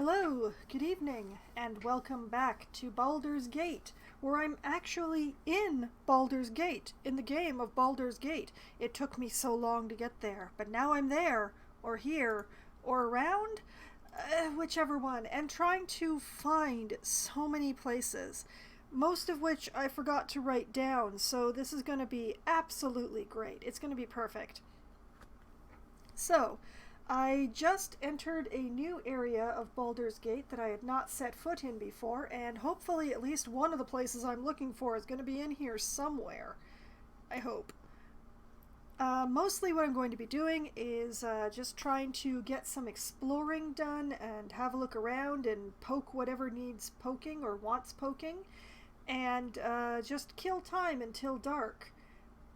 Hello, good evening, and welcome back to Baldur's Gate, where I'm actually in Baldur's Gate, in the game of Baldur's Gate. It took me so long to get there, but now I'm there, or here, or around, whichever one, and trying to find so many places, most of which I forgot to write down, so this is going to be absolutely great. It's going to be perfect. So, I just entered a new area of Baldur's Gate that I had not set foot in before, and hopefully at least one of the places I'm looking for is going to be in here somewhere. I hope. Mostly what I'm going to be doing is just trying to get some exploring done and have a look around and poke whatever needs poking or wants poking, and just kill time until dark,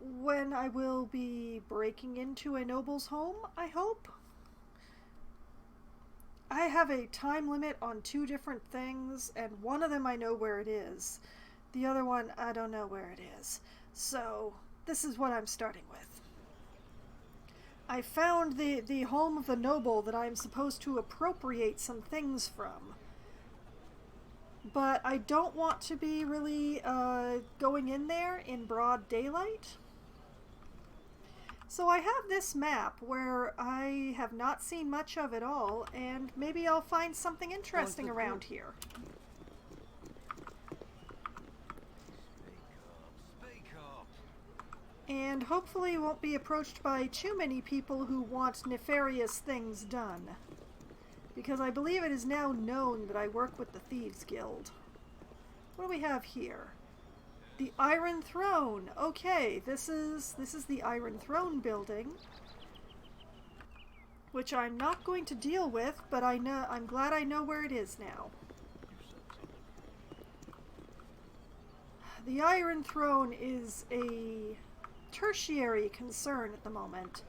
when I will be breaking into a noble's home, I hope. I have a time limit on two different things, and one of them I know where it is. The other one, I don't know where it is. So, this is what I'm starting with. I found the home of the noble that I'm supposed to appropriate some things from. But I don't want to be really going in there in broad daylight. So I have this map where I have not seen much of at all, and maybe I'll find something interesting around here. And hopefully won't be approached by too many people who want nefarious things done. Because I believe it is now known that I work with the Thieves Guild. What do we have here? The Iron Throne. Okay, this is the Iron Throne building, which I'm not going to deal with, but I'm glad I know where it is now. The Iron Throne is a tertiary concern at the moment,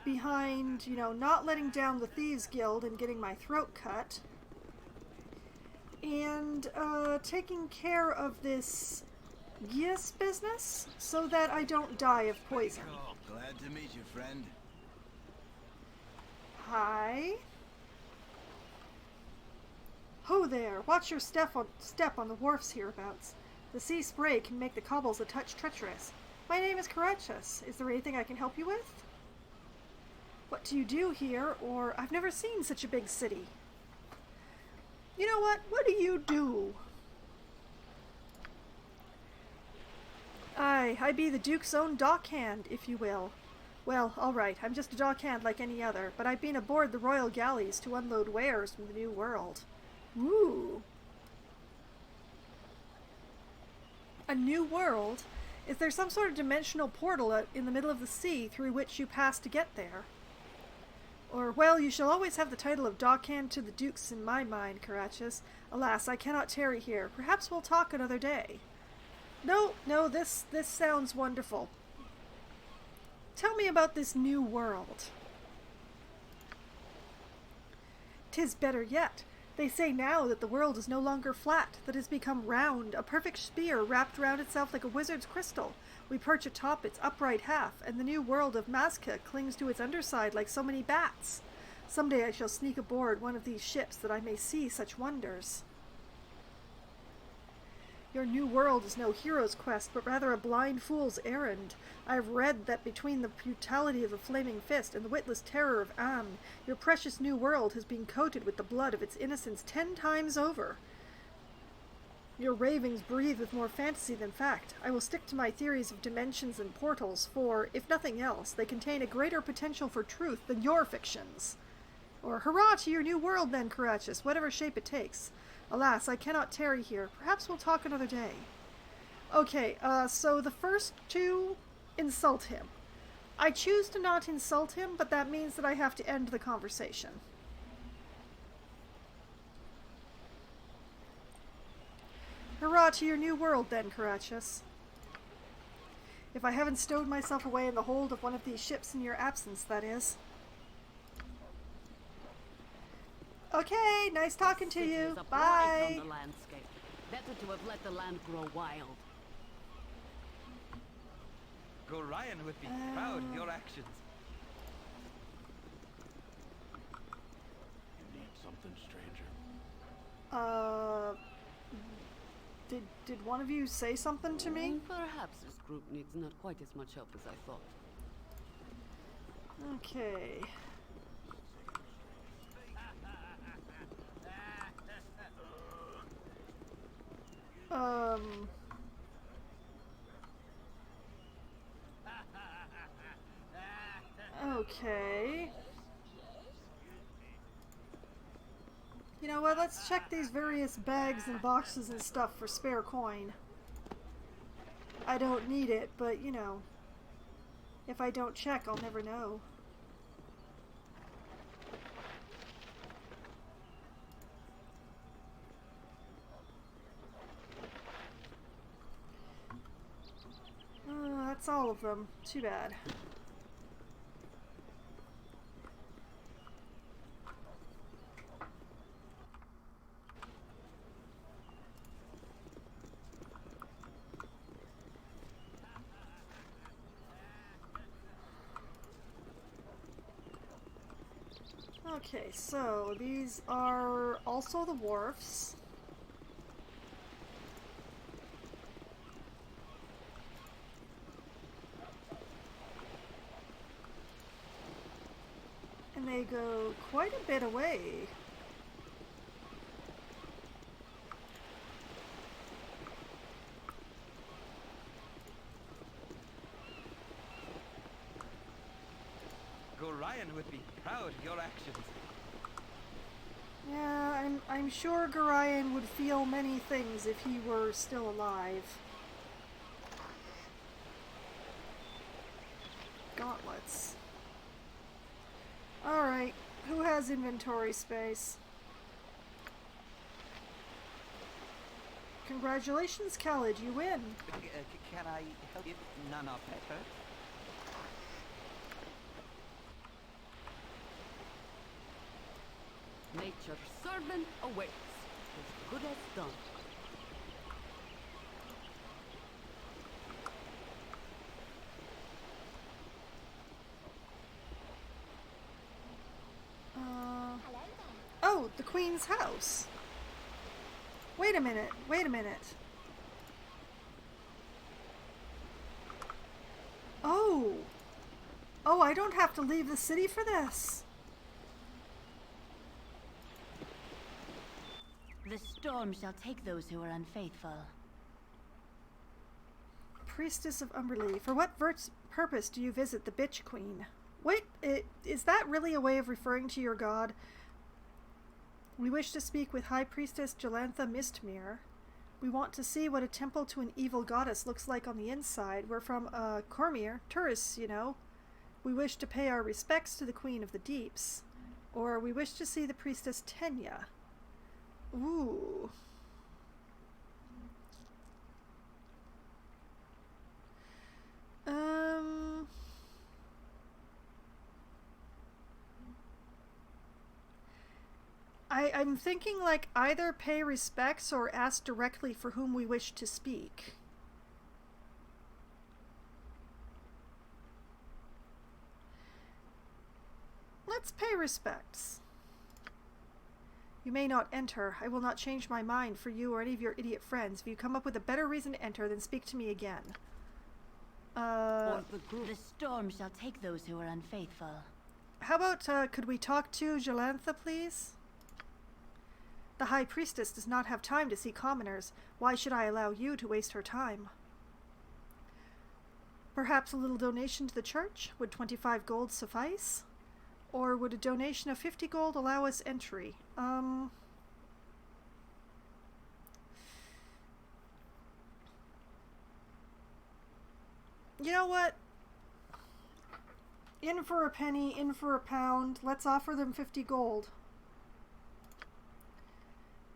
behind, not letting down the Thieves Guild and getting my throat cut, and taking care of this business so that I don't die of poison. Glad to meet you, friend. Hi. Ho there! Watch your step on the wharfs hereabouts. The sea spray can make the cobbles a touch treacherous. My name is Karachus. Is there anything I can help you with? What do you do here? Or I've never seen such a big city. You know what? What do you do? Aye, I be the Duke's own dockhand, if you will. Well, all right, I'm just a dockhand like any other, but I've been aboard the royal galleys to unload wares from the New World. Ooh. A new world? Is there some sort of dimensional portal out in the middle of the sea through which you pass to get there? Or, well, you shall always have the title of dockhand to the Dukes in my mind, Karachus. Alas, I cannot tarry here. Perhaps we'll talk another day. No, this sounds wonderful. Tell me about this new world. 'Tis better yet. They say now that the world is no longer flat, that it has become round, a perfect sphere wrapped round itself like a wizard's crystal. We perch atop its upright half, and the new world of Mazka clings to its underside like so many bats. Someday I shall sneak aboard one of these ships that I may see such wonders. Your new world is no hero's quest, but rather a blind fool's errand. I have read that between the brutality of the Flaming Fist and the witless terror of Amn, your precious new world has been coated with the blood of its innocents 10 times over. Your ravings breathe with more fantasy than fact. I will stick to my theories of dimensions and portals, for, if nothing else, they contain a greater potential for truth than your fictions. Or hurrah to your new world then, Karachus, whatever shape it takes. Alas, I cannot tarry here. Perhaps we'll talk another day. Okay, so the first two, insult him. I choose to not insult him, but that means that I have to end the conversation. Hurrah to your new world then, Karachus. If I haven't stowed myself away in the hold of one of these ships in your absence, that is. Okay, nice talking to you. Bye. On the landscape. Better to have let the land grow wild. Gorion would be proud of your actions. You need something, stranger? Uh, did one of you say something to me? Perhaps this group needs not quite as much help as I thought. Okay. Okay. You know what, let's check these various bags and boxes and stuff for spare coin. I don't need it, but you know, if I don't check, I'll never know. That's all of them. Too bad. Okay, so these are also the wharfs. And they go quite a bit away. Gorion would be proud of your actions. Yeah, I'm sure Gorion would feel many things if he were still alive. Gauntlets. Alright, who has inventory space? Congratulations, Khaled, you win. Can I help you? None of better. Nature's servant awaits. As good as done. Oh, the Queen's house. Wait a minute, wait a minute. Oh. Oh, I don't have to leave the city for this. The storm shall take those who are unfaithful. Priestess of Umberlee, for what purpose do you visit the Bitch Queen? Wait, is that really a way of referring to your god? We wish to speak with High Priestess Jalantha Mistmere. We want to see what a temple to an evil goddess looks like on the inside. We're from, Cormyr, tourists, you know. We wish to pay our respects to the Queen of the Deeps. Or we wish to see the Priestess Tenya. Ooh. I'm thinking like either pay respects or ask directly for whom we wish to speak. Let's pay respects. You may not enter. I will not change my mind for you or any of your idiot friends. If you come up with a better reason to enter, then speak to me again. Or the group. The storm shall take those who are unfaithful. How about, could we talk to Jalantha, please? The High Priestess does not have time to see commoners. Why should I allow you to waste her time? Perhaps a little donation to the church? Would 25 gold suffice? Or would a donation of 50 gold allow us entry? You know what? In for a penny, in for a pound. Let's offer them 50 gold.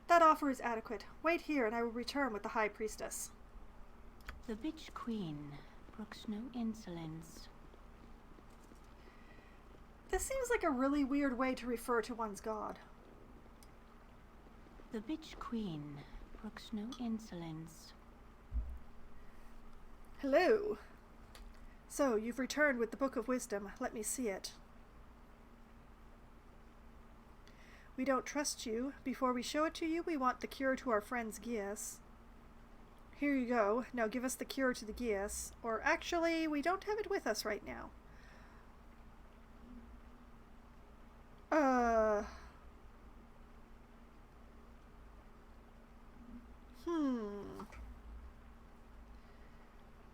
That offer is adequate. Wait here and I will return with the High Priestess. The Bitch Queen brooks no insolence. This seems like a really weird way to refer to one's god. The Bitch Queen brooks no insolence. Hello. So, you've returned with the Book of Wisdom. Let me see it. We don't trust you. Before we show it to you, we want the cure to our friend's Gias. Here you go. Now give us the cure to the Gias. Or actually, we don't have it with us right now.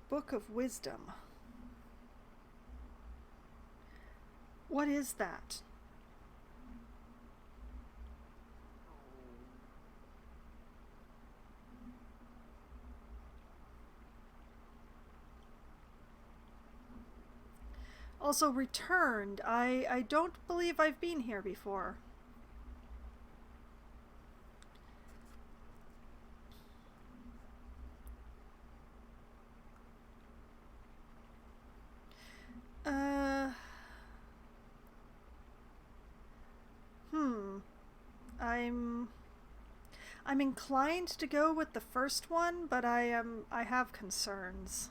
Book of Wisdom. What is that? Also returned. I don't believe I've been here before. I'm inclined to go with the first one, but I have concerns.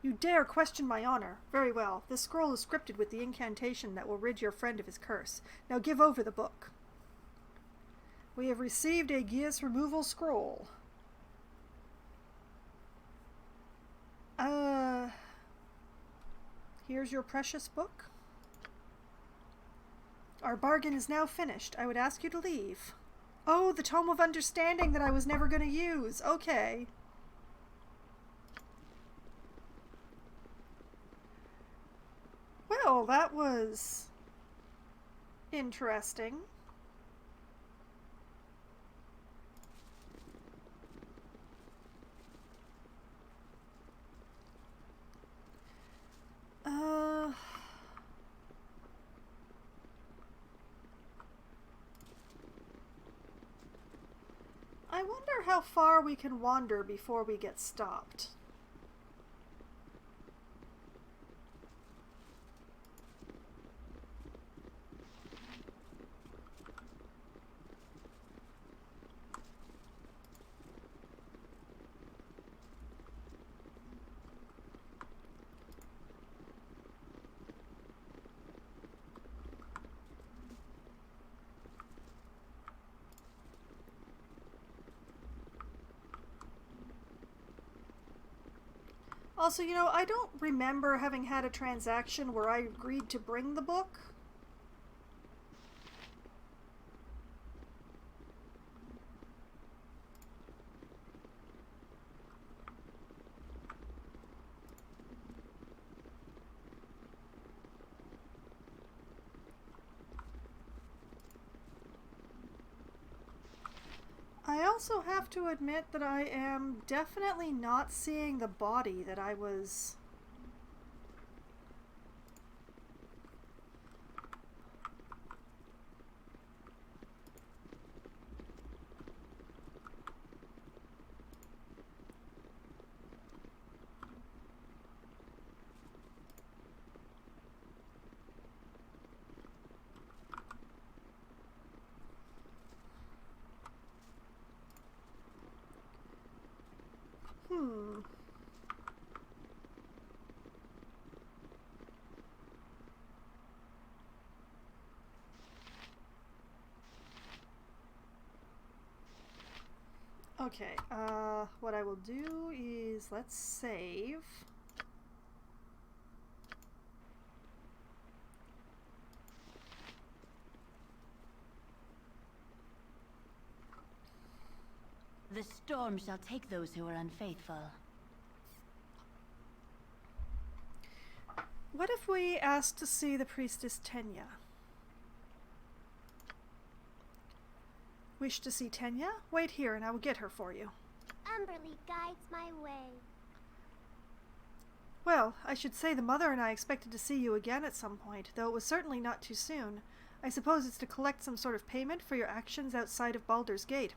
You dare question my honor. Very well. This scroll is scripted with the incantation that will rid your friend of his curse. Now give over the book. We have received a Gias removal scroll. Here's your precious book. Our bargain is now finished. I would ask you to leave. Oh, the Tome of Understanding that I was never going to use. Okay. Well, that was interesting. I wonder how far we can wander before we get stopped. Also, you know, I don't remember having had a transaction where I agreed to bring the book. I also have to admit that I am definitely not seeing the body that I was... Okay, what I will do is let's save. The storm shall take those who are unfaithful. What if we asked to see the priestess Tenya? Wish to see Tenya? Wait here and I will get her for you. Umberly guides my way. Well, I should say the mother and I expected to see you again at some point, though it was certainly not too soon. I suppose it's to collect some sort of payment for your actions outside of Baldur's Gate.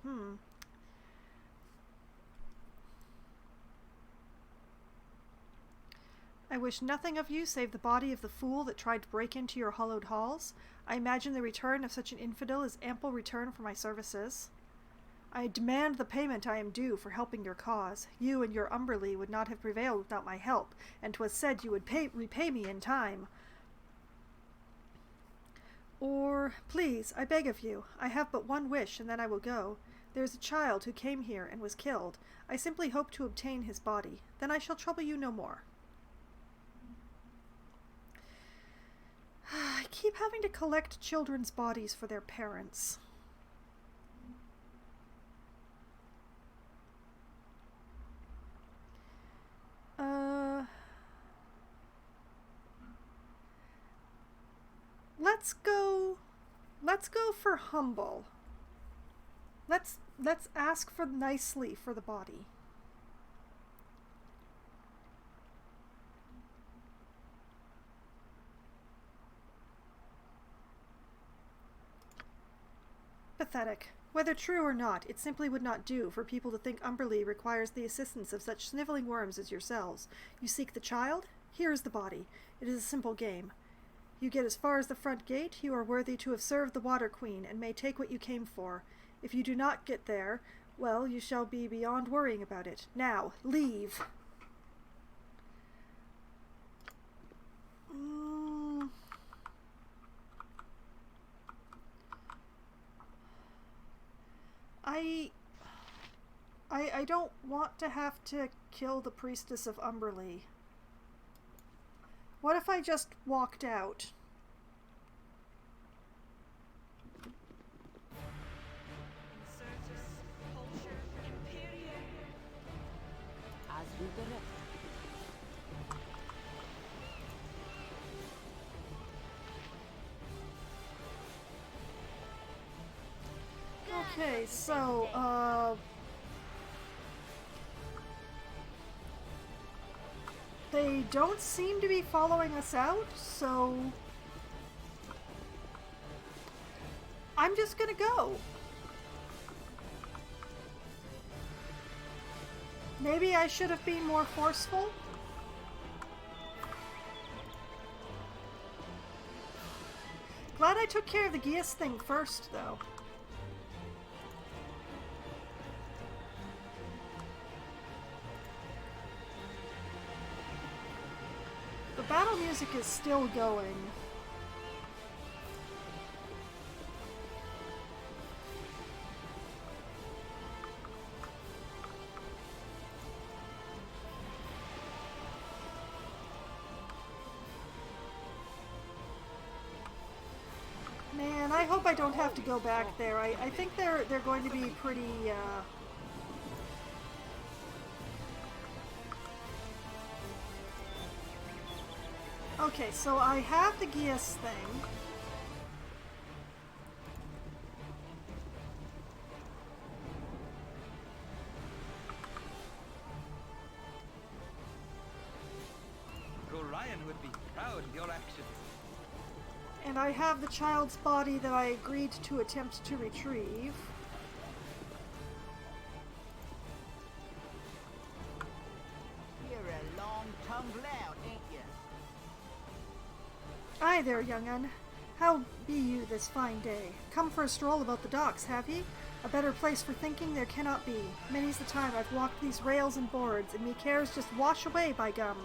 I wish nothing of you save the body of the fool that tried to break into your hallowed halls. I imagine the return of such an infidel is ample return for my services. I demand the payment I am due for helping your cause. You and your Umberlee would not have prevailed without my help, and 'twas said you would repay me in time. Or, please, I beg of you, I have but one wish, and then I will go. There is a child who came here and was killed. I simply hope to obtain his body. Then I shall trouble you no more. I keep having to collect children's bodies for their parents. Let's go for humble. Let's ask for nicely for the body. Pathetic. Whether true or not, it simply would not do for people to think Umberlee requires the assistance of such sniveling worms as yourselves. You seek the child? Here is the body. It is a simple game. You get as far as the front gate, you are worthy to have served the Water Queen, and may take what you came for. If you do not get there, well, you shall be beyond worrying about it. Now, leave! I don't want to have to kill the Priestess of Umberlee. What if I just walked out? As you direct. Okay, so, they don't seem to be following us out, so I'm just gonna go. Maybe I should have been more forceful. Glad I took care of the Geas thing first, though. The battle music is still going. Man, I hope I don't have to go back there. I think they're going to be pretty, Okay, so I have the Geas thing. Gorion would be proud of your actions. And I have the child's body that I agreed to attempt to retrieve. You're a long-tongued lout, ain't you? Aye there, young'un. How be you this fine day? Come for a stroll about the docks, have ye? A better place for thinking there cannot be. Many's the time I've walked these rails and boards, and me cares just wash away, by gum.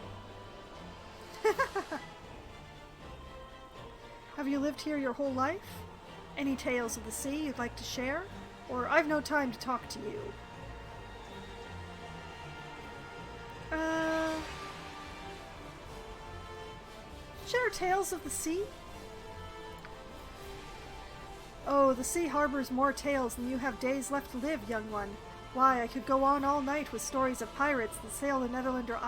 Have you lived here your whole life? Any tales of the sea you'd like to share? Or I've no time to talk to you. Share tales of the sea? Oh, the sea harbors more tales than you have days left to live, young one. Why, I could go on all night with stories of pirates that sail the Netherlander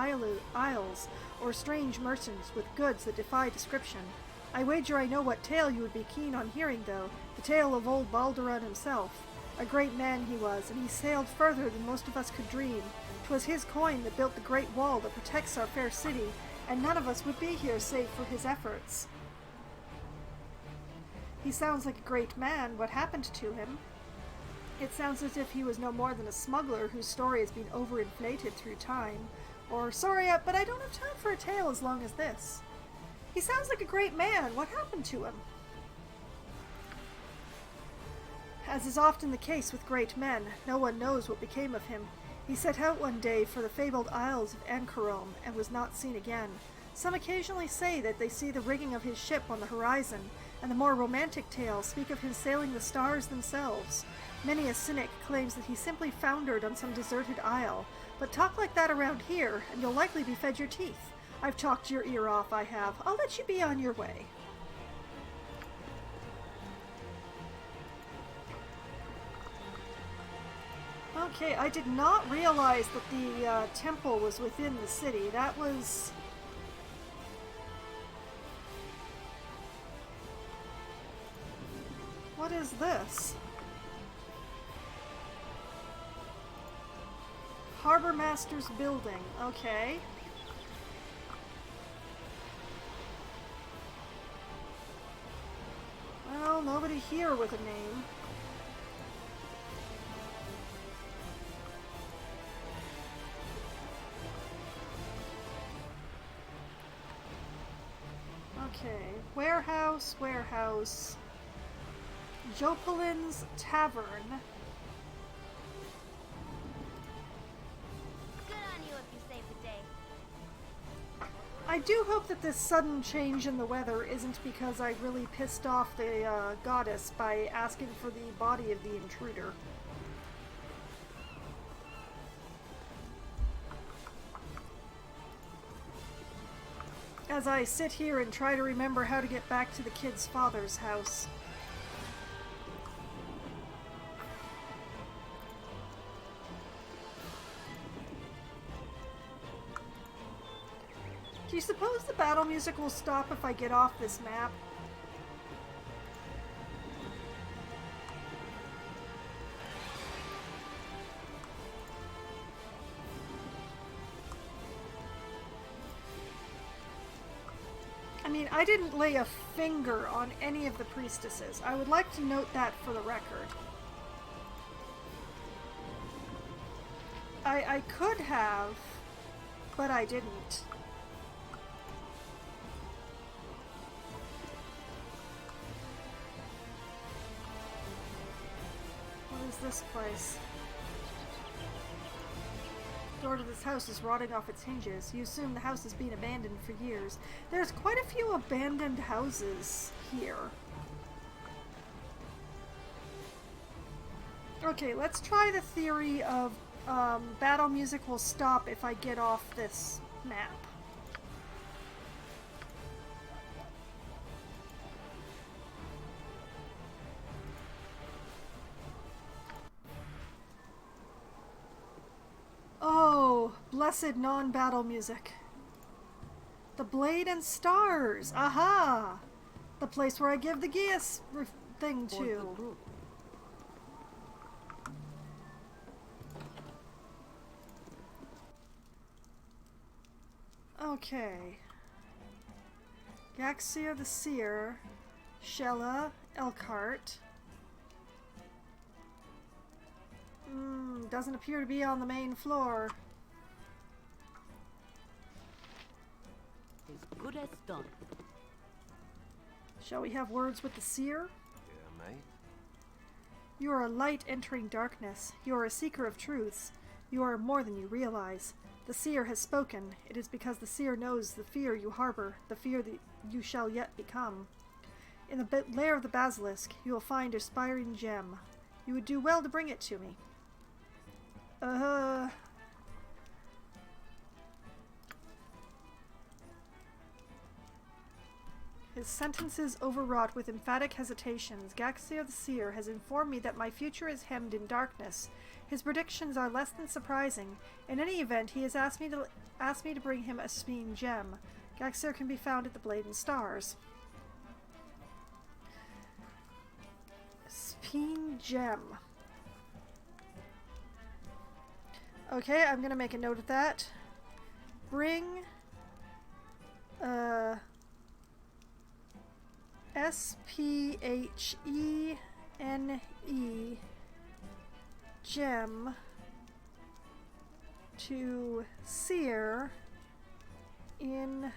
Isles, or strange merchants with goods that defy description. I wager I know what tale you would be keen on hearing, though, the tale of old Baldur himself. A great man he was, and he sailed further than most of us could dream. 'Twas his coin that built the great wall that protects our fair city, and none of us would be here save for his efforts. He sounds like a great man. What happened to him? It sounds as if he was no more than a smuggler whose story has been overinflated through time. Or, sorry, but I don't have time for a tale as long as this. He sounds like a great man. What happened to him? As is often the case with great men, no one knows what became of him. He set out one day for the fabled Isles of Ancarome and was not seen again. Some occasionally say that they see the rigging of his ship on the horizon, and the more romantic tales speak of him sailing the stars themselves. Many a cynic claims that he simply foundered on some deserted isle, but talk like that around here, and you'll likely be fed your teeth. I've talked your ear off, I have. I'll let you be on your way. Okay, I did not realize that the temple was within the city. That was... What is this? Harbor Master's Building. Okay. Well, nobody here with a name. Okay. Warehouse. Jopelin's Tavern. Good on you if you save the day. I do hope that this sudden change in the weather isn't because I really pissed off the goddess by asking for the body of the intruder. As I sit here and try to remember how to get back to the kid's father's house. Do you suppose the battle music will stop if I get off this map? I mean, I didn't lay a finger on any of the priestesses. I would like to note that for the record. I could have, but I didn't. What is this place? The door to this house is rotting off its hinges. You assume the house has been abandoned for years. There's quite a few abandoned houses here. Okay, let's try the theory of battle music will stop if I get off this map. Oh, blessed non-battle music. The Blade and Stars! Aha! The place where I give the Geas thing to. Okay. Gaxia the Seer, Shella, Elkhart. Doesn't appear to be on the main floor. As good as done. Shall we have words with the Seer? Yeah, mate. You are a light entering darkness. You are a seeker of truths. You are more than you realize. The Seer has spoken. It is because the Seer knows the fear you harbor, the fear that you shall yet become. In the lair of the basilisk, you will find a aspiring gem. You would do well to bring it to me. His sentences overwrought with emphatic hesitations, Gaxia the Seer has informed me that my future is hemmed in darkness. His predictions are less than surprising. In any event, he has asked me to bring him a Speen gem. Gaxia can be found at the Blade and Stars. Speen gem. Okay, I'm gonna make a note of that. Bring SPHENE gem to Seer in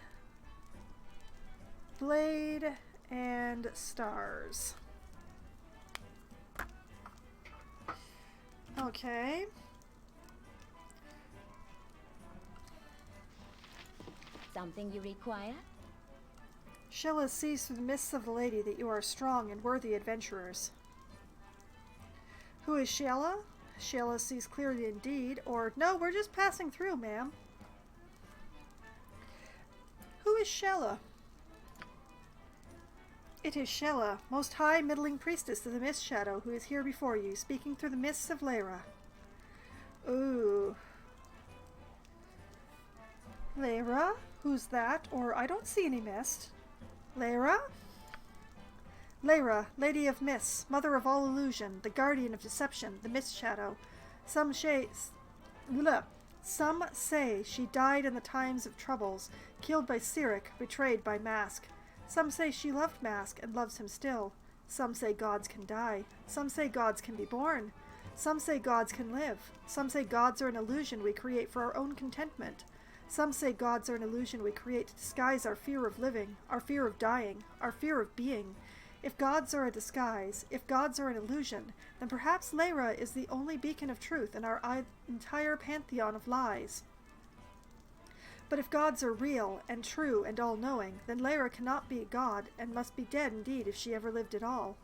Blade and Stars. Okay. Something you require? Sheila sees through the mists of the lady that you are strong and worthy adventurers. Who is Sheila? Sheila sees clearly indeed, or no, we're just passing through, ma'am. Who is Sheila? It is Sheila, most high middling priestess of the Mist Shadow, who is here before you, speaking through the mists of Lyra. Ooh. Lyra? Who's that? Or I don't see any mist. Lyra? Lyra, Lady of Mists, Mother of all illusion, the Guardian of Deception, the Mist Shadow. Some say she died in the times of troubles, killed by Cyric, betrayed by Mask. Some say she loved Mask and loves him still. Some say gods can die. Some say gods can be born. Some say gods can live. Some say gods are an illusion we create for our own contentment. Some say gods are an illusion we create to disguise our fear of living, our fear of dying, our fear of being. If gods are a disguise, if gods are an illusion, then perhaps Lyra is the only beacon of truth in our entire pantheon of lies. But if gods are real and true and all-knowing, then Lyra cannot be a god and must be dead indeed if she ever lived at all.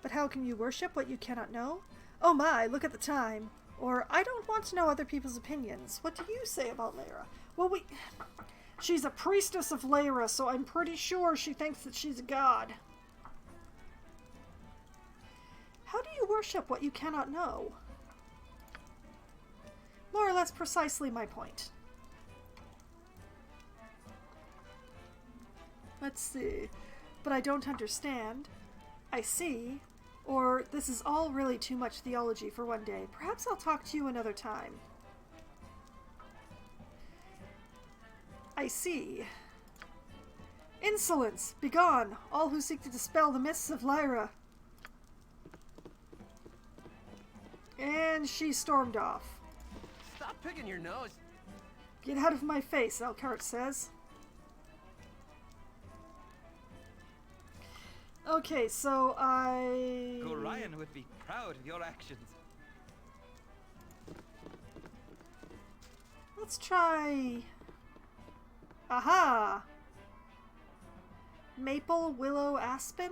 But how can you worship what you cannot know? Oh my, look at the time. Or, I don't want to know other people's opinions. What do you say about Lyra? Well, she's a priestess of Lyra, so I'm pretty sure she thinks that she's a god. How do you worship what you cannot know? More or less precisely my point. Let's see. But I don't understand. I see. Or, this is all really too much theology for one day. Perhaps I'll talk to you another time. I see. Insolence! Begone, all who seek to dispel the mists of Lyra. And she stormed off. Stop picking your nose. Get out of my face, Elkhart says. Okay, so Gorion would be proud of your actions. Let's try... Aha! Maple, willow, aspen?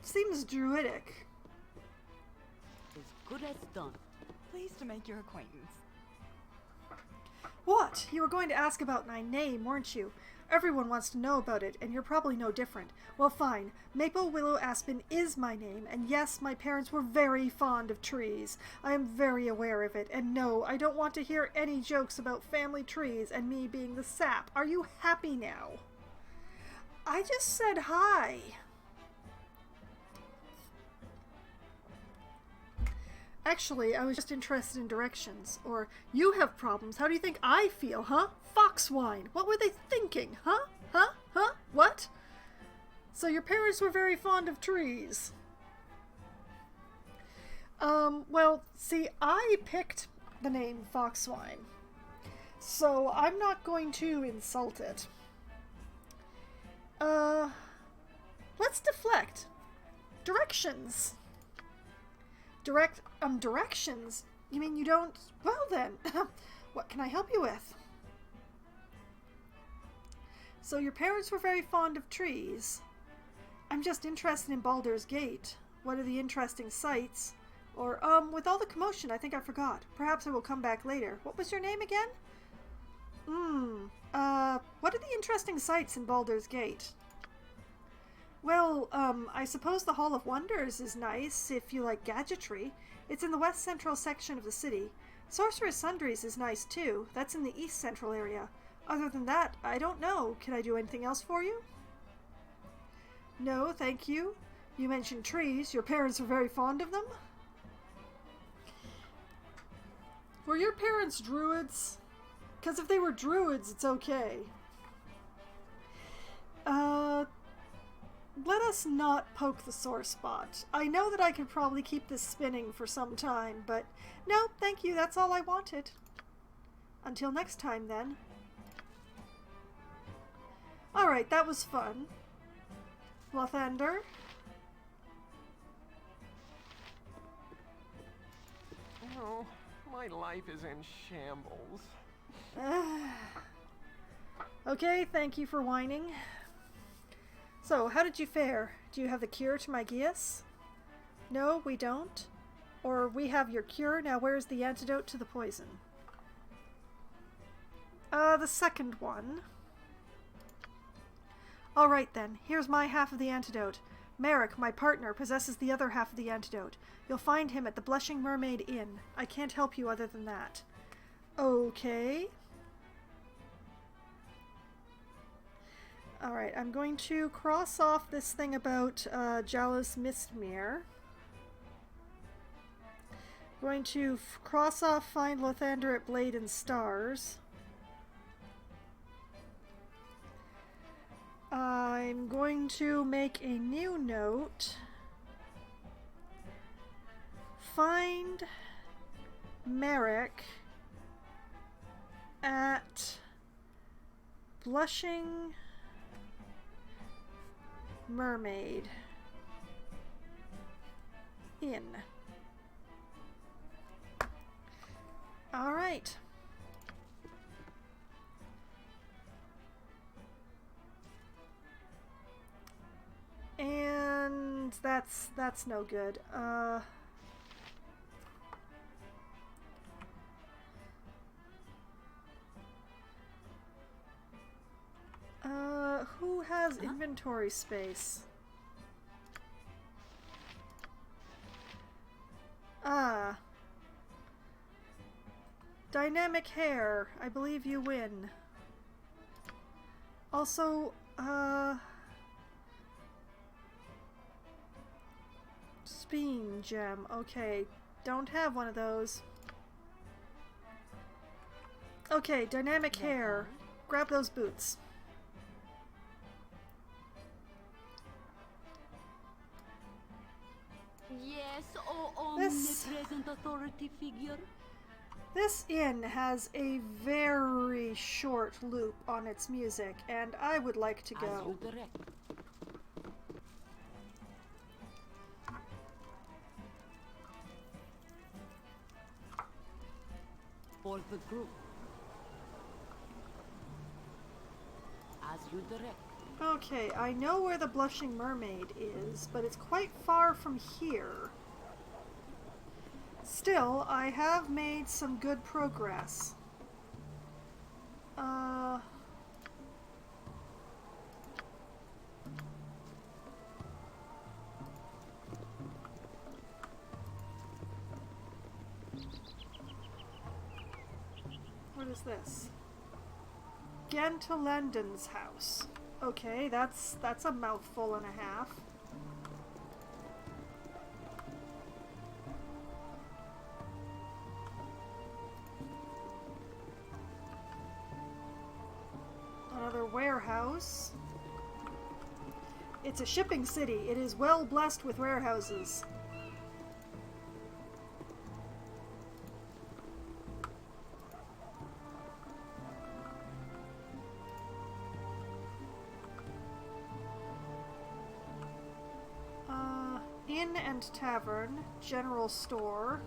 Seems druidic. As good as done. Pleased to make your acquaintance. What? You were going to ask about my name, weren't you? Everyone wants to know about it, and you're probably no different. Well, fine. Maple, willow, aspen is my name, and yes, my parents were very fond of trees. I am very aware of it, and no, I don't want to hear any jokes about family trees and me being the sap. Are you happy now? I just said hi. Actually, I was just interested in directions. Or, you have problems. How do you think I feel, huh? Foxwine. What were they thinking, huh? Huh? What? So your parents were very fond of trees. Well, see, I picked the name Foxwine. So I'm not going to insult it. Let's deflect. Directions. Directions? You mean you don't... Well then, what can I help you with? So your parents were very fond of trees. I'm just interested in Baldur's Gate. What are the interesting sights? Or, with all the commotion, I think I forgot. Perhaps I will come back later. What was your name again? What are the interesting sights in Baldur's Gate? Well, I suppose the Hall of Wonders is nice if you like gadgetry. It's in the west central section of the city. Sorcerer's Sundries is nice too. That's in the east central area. Other than that, I don't know. Can I do anything else for you? No, thank you. You mentioned trees. Your parents were very fond of them? Were your parents druids? Because if they were druids, it's okay. Let us not poke the sore spot. I know that I could probably keep this spinning for some time, but no, thank you, that's all I wanted. Until next time, then. Alright, that was fun. Lathander? Oh, my life is in shambles. Okay, thank you for whining. So, how did you fare? Do you have the cure to my Gias? No, we don't. Or we have your cure, now where's the antidote to the poison? The second one. Alright then, here's my half of the antidote. Merrick, my partner, possesses the other half of the antidote. You'll find him at the Blushing Mermaid Inn. I can't help you other than that. Okay. Alright, I'm going to cross off this thing about Jalus Mistmere. Going to cross off Find Lothander at Blade and Stars. I'm going to make a new note. Find Merrick at Blushing Mermaid Inn. All right. And that's no good. Who has inventory space? Dynamic hair. I believe you win. Also, Speen gem. Okay, don't have one of those. Okay, dynamic hair. Grab those boots. Yes, oh omnipresent authority figure. This inn has a very short loop on its music, and I would like to As go. you direct. For the group. As you direct. Okay, I know where the Blushing Mermaid is, but it's quite far from here. Still, I have made some good progress. What is this? Gantalenden's house. Okay, that's a mouthful and a half. Another warehouse. It's a shipping city. It is well blessed with warehouses. Inn and tavern, general store.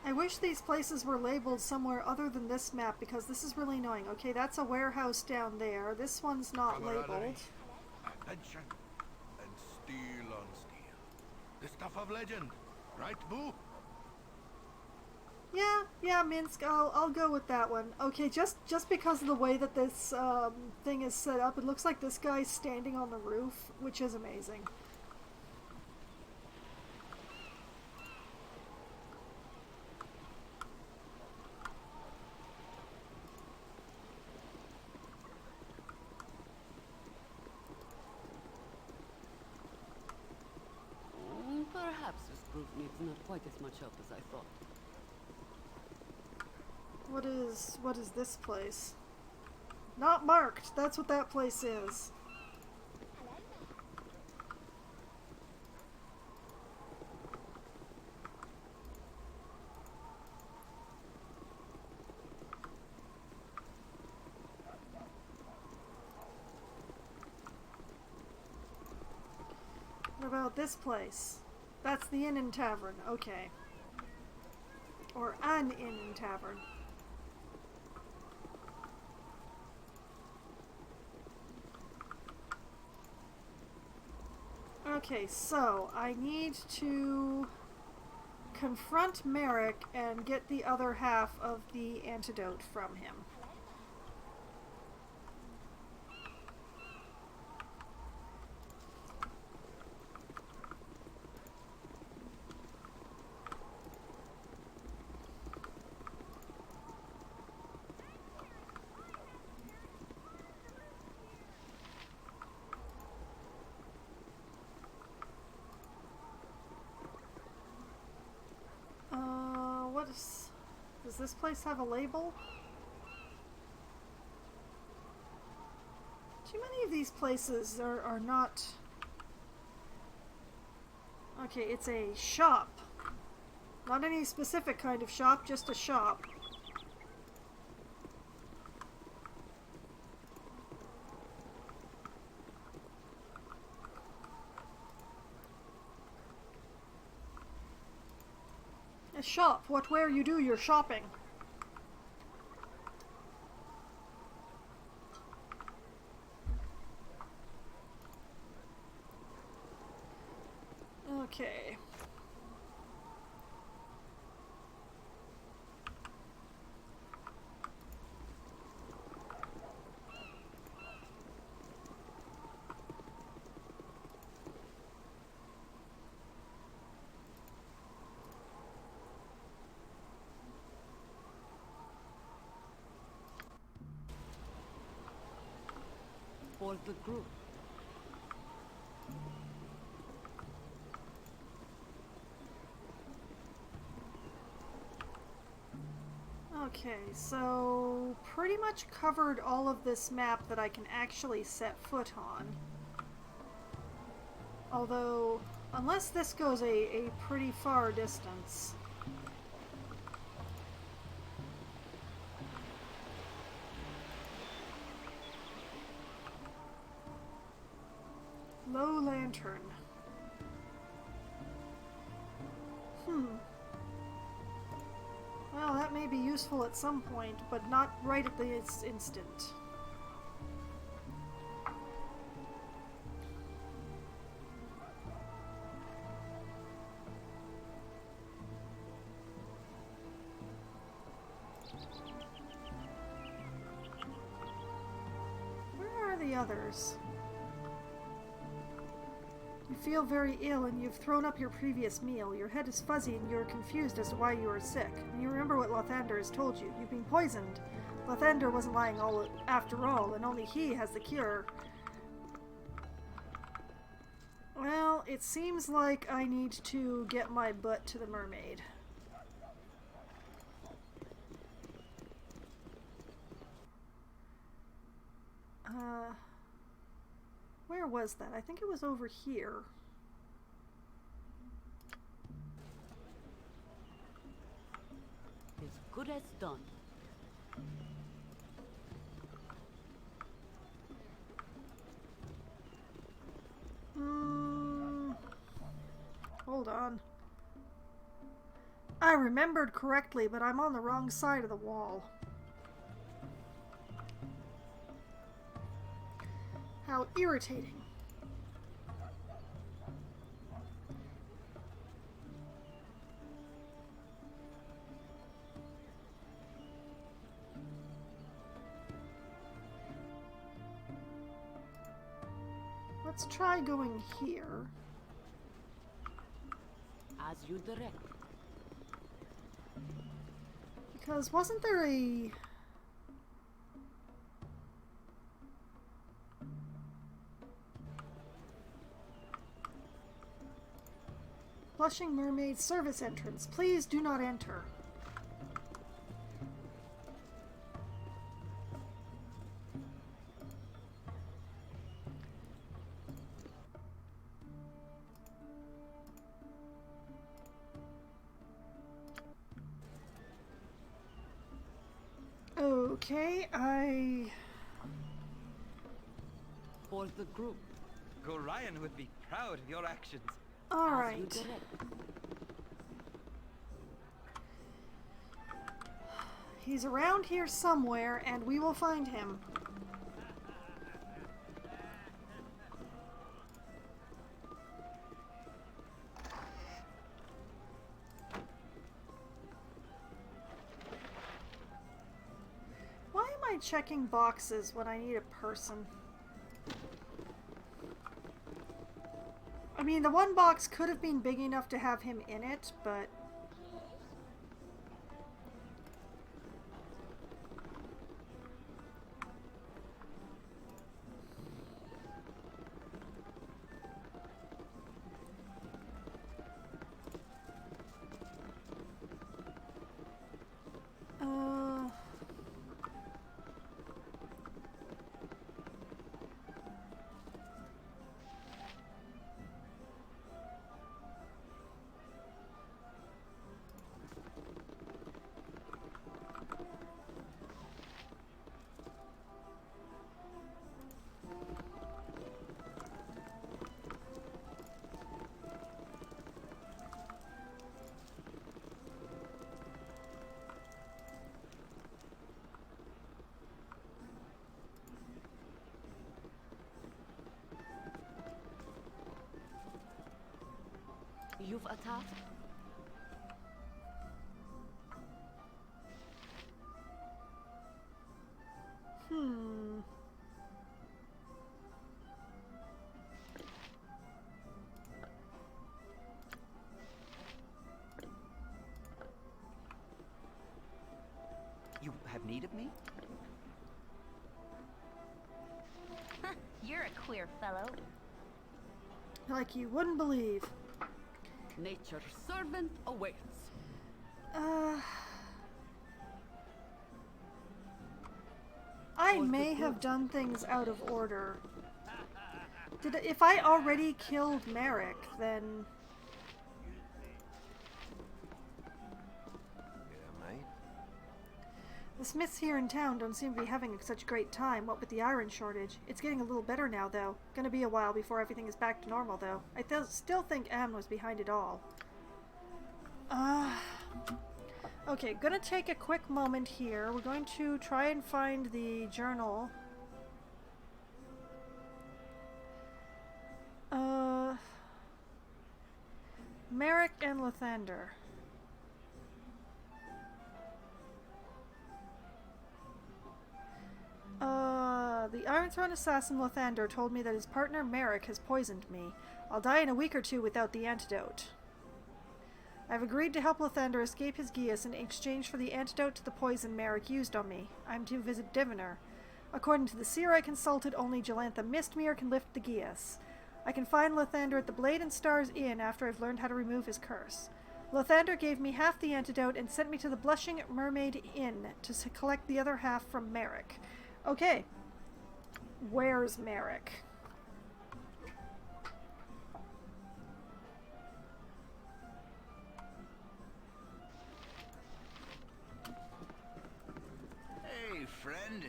I wish these places were labeled somewhere other than this map because this is really annoying. Okay, that's a warehouse down there. This one's not labeled. Adventure and steel on steel. The stuff of legend, right, Boo? Yeah, Minsk, I'll go with that one. Okay, just because of the way that this thing is set up, it looks like this guy's standing on the roof, which is amazing. Perhaps this group needs not quite as much help as I thought. What is this place? Not marked. That's what that place is. about this place? That's the Inn and Tavern. Okay. Or an Inn and Tavern. Okay, so I need to confront Merrick and get the other half of the antidote from him. Does this place have a label? Too many of these places are not... Okay, it's a shop. Not any specific kind of shop, just a shop. A shop, where you do your shopping. Okay. For the group. Okay, so pretty much covered all of this map that I can actually set foot on. Although, unless this goes a pretty far distance. Low lantern. Well, that may be useful at some point, but not right at this instant. Where are the others? You feel very ill and you've thrown up your previous meal. Your head is fuzzy and you're confused as to why you are sick. And you remember what Lathander has told you. You've been poisoned. Lathander wasn't lying after all, and only he has the cure. Well, it seems like I need to get my butt to the mermaid. Where was that? I think it was over here. As good as done. Hold on. I remembered correctly, but I'm on the wrong side of the wall. How irritating. Let's try going here. As you direct. Because wasn't there a... Blushing Mermaid service entrance. Please do not enter. Okay, For the group. Gorion would be proud of your actions. All As you right. direct. He's around here somewhere, and we will find him. Why am I checking boxes when I need a person? I mean, the one box could have been big enough to have him in it, but... You've a task? You have need of me? You're a queer fellow. Like you wouldn't believe. Nature's servant awaits. I may have done things out of order. If I already killed Merrick, then... Yeah, mate. The smiths here in town don't seem to be having such a great time, what with the iron shortage. It's getting a little better now, though. Gonna be a while before everything is back to normal, though. I still think Am was behind it all. Okay, gonna take a quick moment here. We're going to try and find the journal. Merrick and Lathander. The Iron Throne assassin Lathander told me that his partner Merrick has poisoned me. I'll die in a week or two without the antidote. I've agreed to help Lathander escape his geas in exchange for the antidote to the poison Merrick used on me. I'm to visit Diviner. According to the seer I consulted, only Jalantha Mistmere can lift the geas. I can find Lathander at the Blade and Stars Inn after I've learned how to remove his curse. Lathander gave me half the antidote and sent me to the Blushing Mermaid Inn to collect the other half from Merrick. Okay. Where's Merrick? Hey, friend.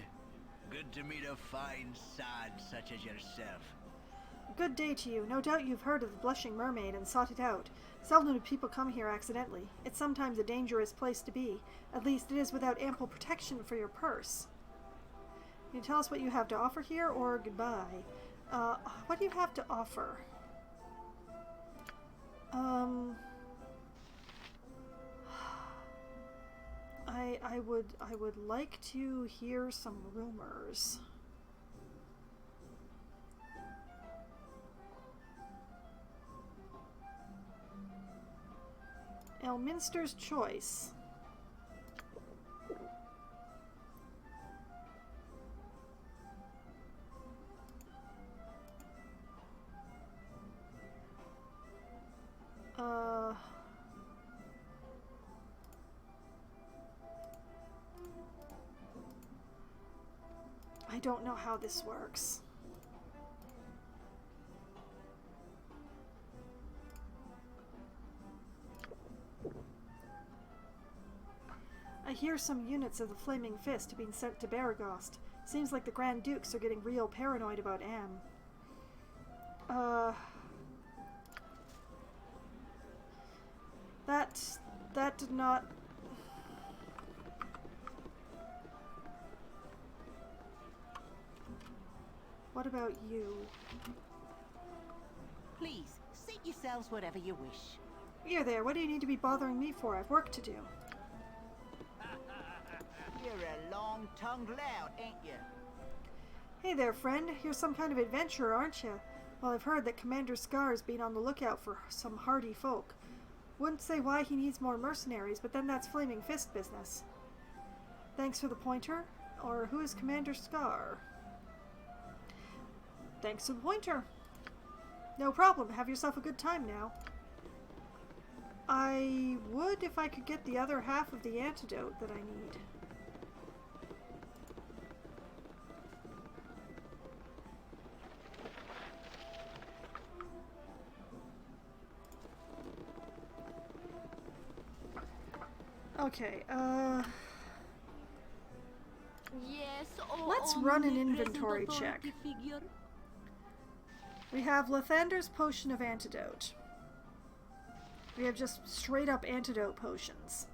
Good to meet a fine sod such as yourself. Good day to you. No doubt you've heard of the Blushing Mermaid and sought it out. Seldom do people come here accidentally. It's sometimes a dangerous place to be. At least it is without ample protection for your purse. Can you tell us what you have to offer here, or goodbye? What do you have to offer? I would like to hear some rumors. Elminster's Choice. I don't know how this works. I hear some units of the Flaming Fist have been sent to Baragost. Seems like the Grand Dukes are getting real paranoid about Am. That did not... What about you? Please, seat yourselves whatever you wish. Here there, what do you need to be bothering me for? I've work to do. You're a long-tongued lout, ain't you? Hey there, friend. You're some kind of adventurer, aren't you? Well, I've heard that Commander Scar's been on the lookout for some hardy folk. Wouldn't say why he needs more mercenaries, but then that's Flaming Fist business. Thanks for the pointer. Or who is Commander Scar? Thanks for the pointer. No problem. Have yourself a good time now. I would if I could get the other half of the antidote that I need. Okay, Yes, let's run an inventory check. We have Lathander's Potion of Antidote. We have just straight up antidote potions.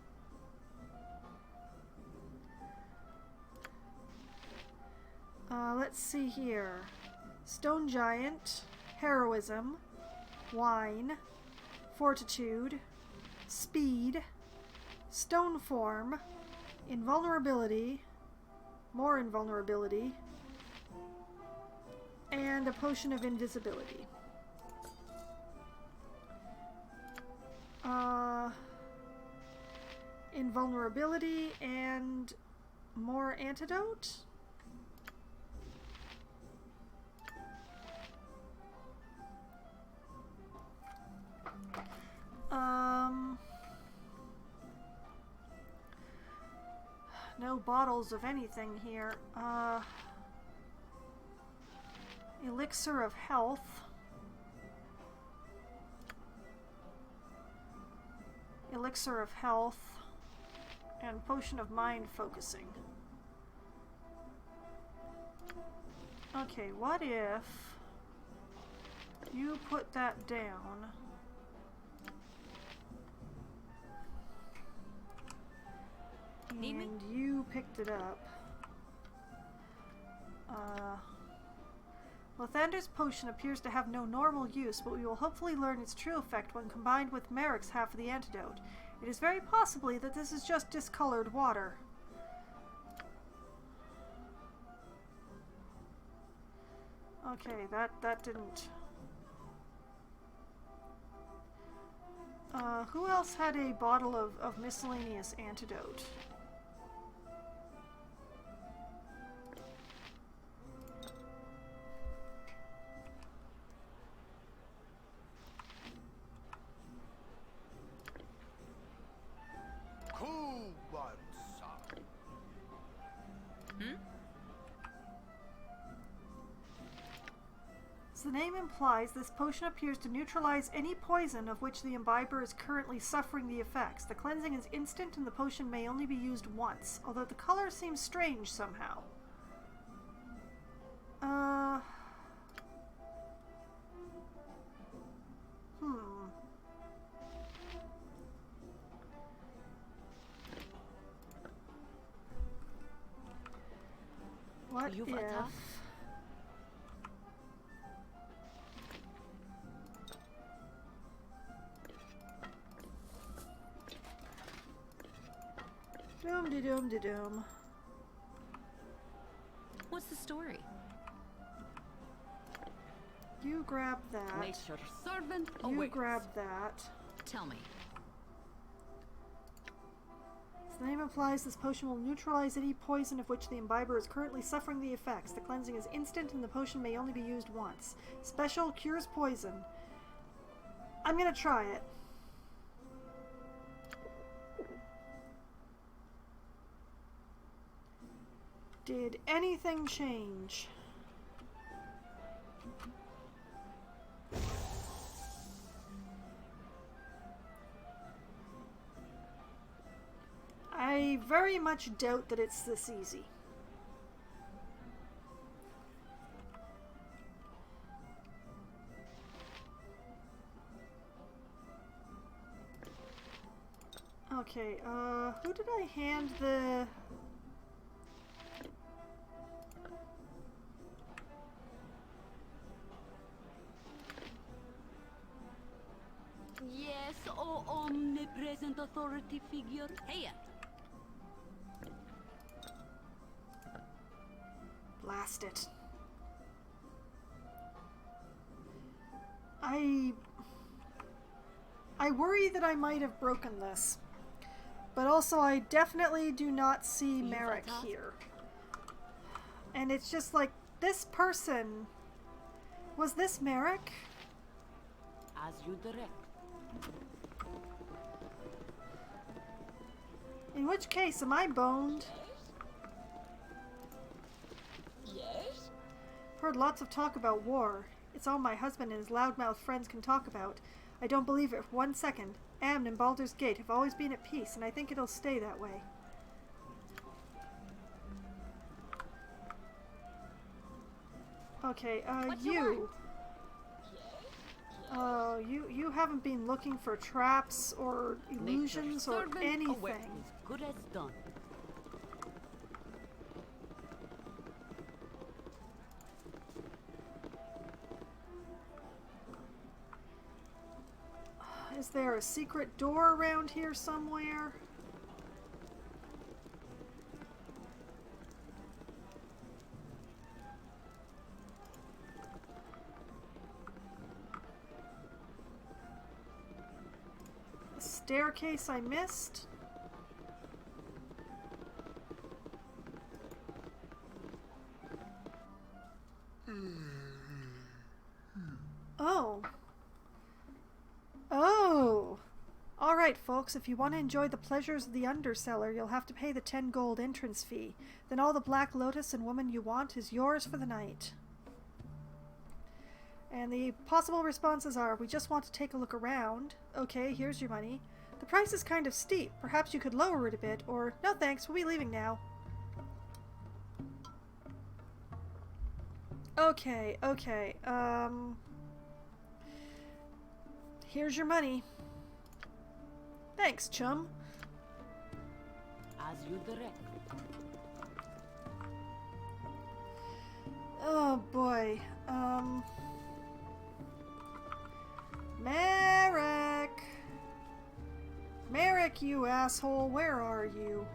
Let's see here. Stone Giant, Heroism, Wine, Fortitude, Speed, Stone Form, Invulnerability, more Invulnerability, and a Potion of Invisibility. Invulnerability and more Antidote? No bottles of anything here. Elixir of Health. Elixir of Health. And Potion of Mind Focusing. Okay, what if you put that down? And you picked it up. Lathander's potion appears to have no normal use, but we will hopefully learn its true effect when combined with Merrick's half of the antidote. It is very possibly that this is just discolored water. Okay, that didn't... who else had a bottle of miscellaneous antidote? As the name implies, this potion appears to neutralize any poison of which the imbiber is currently suffering the effects. The cleansing is instant and the potion may only be used once, although the color seems strange somehow. What if... Doom-de-doom-de-doom. What's the story? You grab that. Nature's servant You awaits. grab that. Tell me. As the name implies, this potion will neutralize any poison of which the imbiber is currently suffering the effects. The cleansing is instant and the potion may only be used once. Special cures poison. I'm gonna try it. Did anything change? I very much doubt that it's this easy. Okay, who did I hand the... Yes, oh omnipresent authority figure. Hey, Blast it. I worry that I might have broken this. But also I definitely do not see Merrick here. And it's just like, this person... Was this Merrick? as you direct. In which case, am I boned? Yes? Heard lots of talk about war. It's all my husband and his loudmouth friends can talk about. I don't believe it for 1 second. Amn and Baldur's Gate have always been at peace, and I think it'll stay that way. Okay, you. Oh, you haven't been looking for traps or illusions or anything. Good as done. Is there a secret door around here somewhere? A staircase I missed? Oh. Oh! Alright, folks, if you want to enjoy the pleasures of the Undercellar, you'll have to pay the 10 gold entrance fee. Then all the Black Lotus and woman you want is yours for the night. And the possible responses are, we just want to take a look around. Okay, here's your money. The price is kind of steep. Perhaps you could lower it a bit, or, no thanks, we'll be leaving now. Okay, okay, here's your money. Thanks, chum. As you direct. Oh boy. Merrick! Merrick, you asshole, where are you?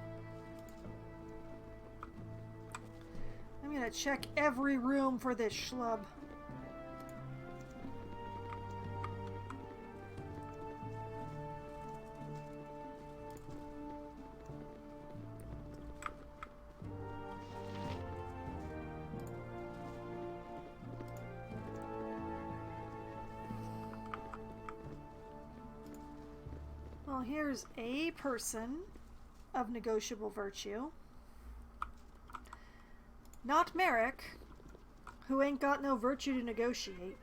I'm gonna check every room for this schlub. Well, here's a person of negotiable virtue. Not Merrick, who ain't got no virtue to negotiate.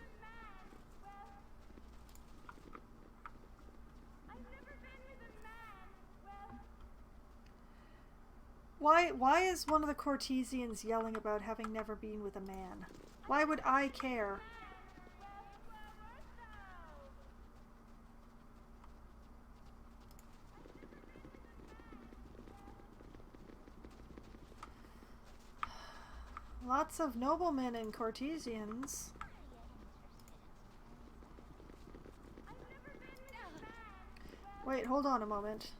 Why is one of the courtesians yelling about having never been with a man? Why would I care? Lots of noblemen and courtesians. Wait, hold on a moment.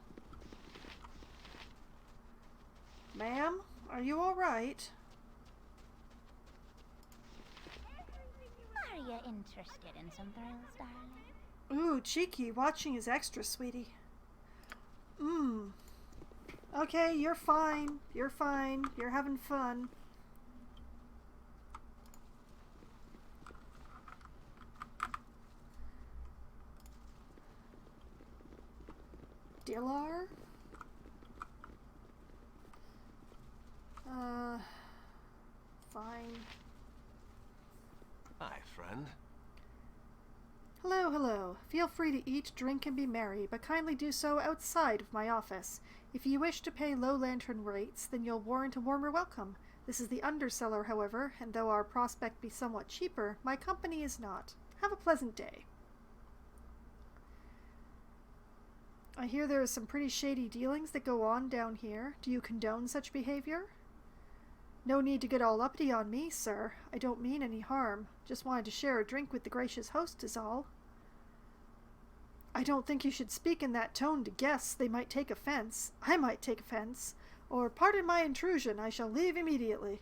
Ma'am, are you alright? Are you interested in some thrills, darling? Ooh, cheeky. Watching is extra, sweetie. Okay, you're fine. You're fine. You're having fun. Dillar? Fine. Hi, friend. Hello, hello. Feel free to eat, drink, and be merry, but kindly do so outside of my office. If you wish to pay low lantern rates, then you'll warrant a warmer welcome. This is the Undercellar, however, and though our prospect be somewhat cheaper, my company is not. Have a pleasant day. I hear there are some pretty shady dealings that go on down here. Do you condone such behavior? No need to get all uppity on me, sir. I don't mean any harm. Just wanted to share a drink with the gracious host is all. I don't think you should speak in that tone to guests. They might take offense. I might take offense. Or, pardon my intrusion, I shall leave immediately.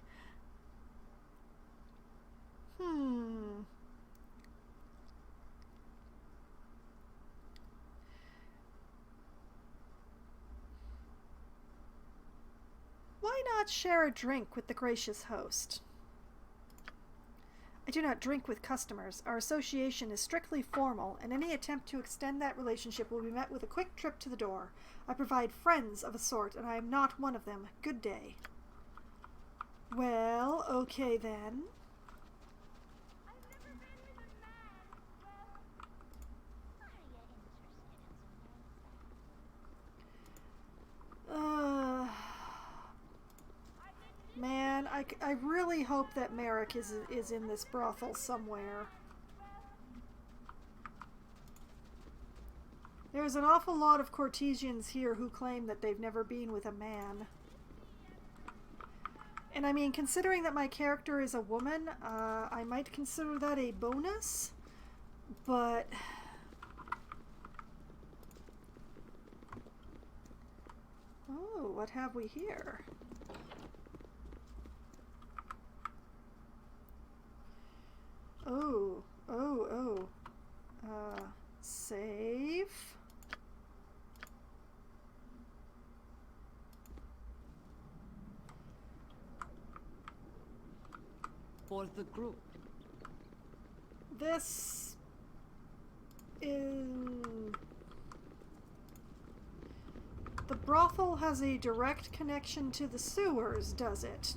Why not share a drink with the gracious host? I do not drink with customers. Our association is strictly formal, and any attempt to extend that relationship will be met with a quick trip to the door. I provide friends of a sort, and I am not one of them. Good day. Well, okay then. Man, I really hope that Merrick is in this brothel somewhere. There's an awful lot of courtesians here who claim that they've never been with a man. And I mean, considering that my character is a woman, I might consider that a bonus, but... Oh, what have we here? Oh. Save. For the group. This is... The brothel has a direct connection to the sewers, does it?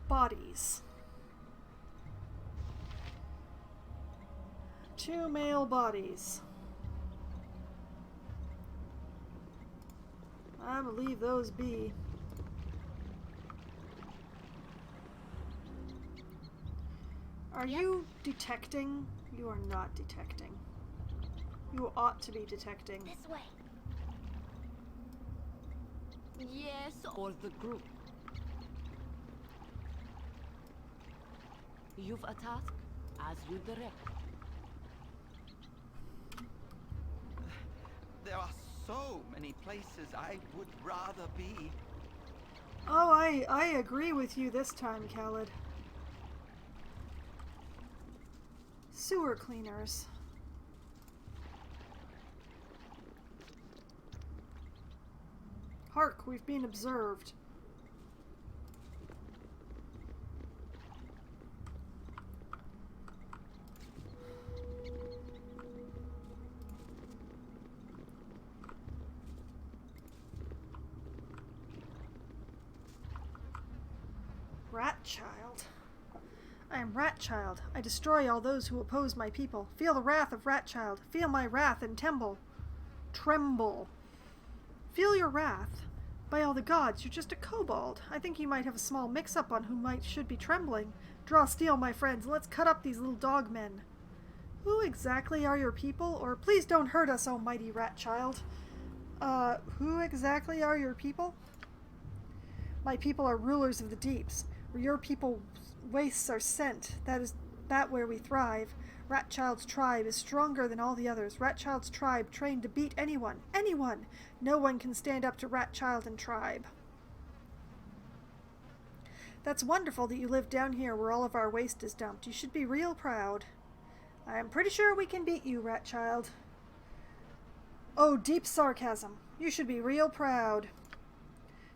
Bodies. 2 male bodies. I'm gonna leave those be. Are you detecting? You are not detecting. You ought to be detecting. This way. Yes, for the group. You've a task, as you direct. There are so many places I would rather be. Oh, I agree with you this time, Khaled. Sewer cleaners. Hark, we've been observed. Rat Child. I am Rat Child. I destroy all those who oppose my people. Feel the wrath of Rat Child. Feel my wrath and tremble. Feel your wrath. By all the gods, you're just a kobold. I think you might have a small mix-up on who should be trembling. Draw steel, my friends. Let's cut up these little dog men. Who exactly are your people? Or please don't hurt us, oh mighty Rat Child. Who exactly are your people? My people are rulers of the deeps. Where your people wastes are sent, that is where we thrive. Ratchild's tribe is stronger than all the others. Ratchild's tribe trained to beat anyone. Anyone! No one can stand up to Ratchild and tribe. That's wonderful that you live down here where all of our waste is dumped. You should be real proud. I am pretty sure we can beat you, Ratchild. Oh, deep sarcasm. You should be real proud.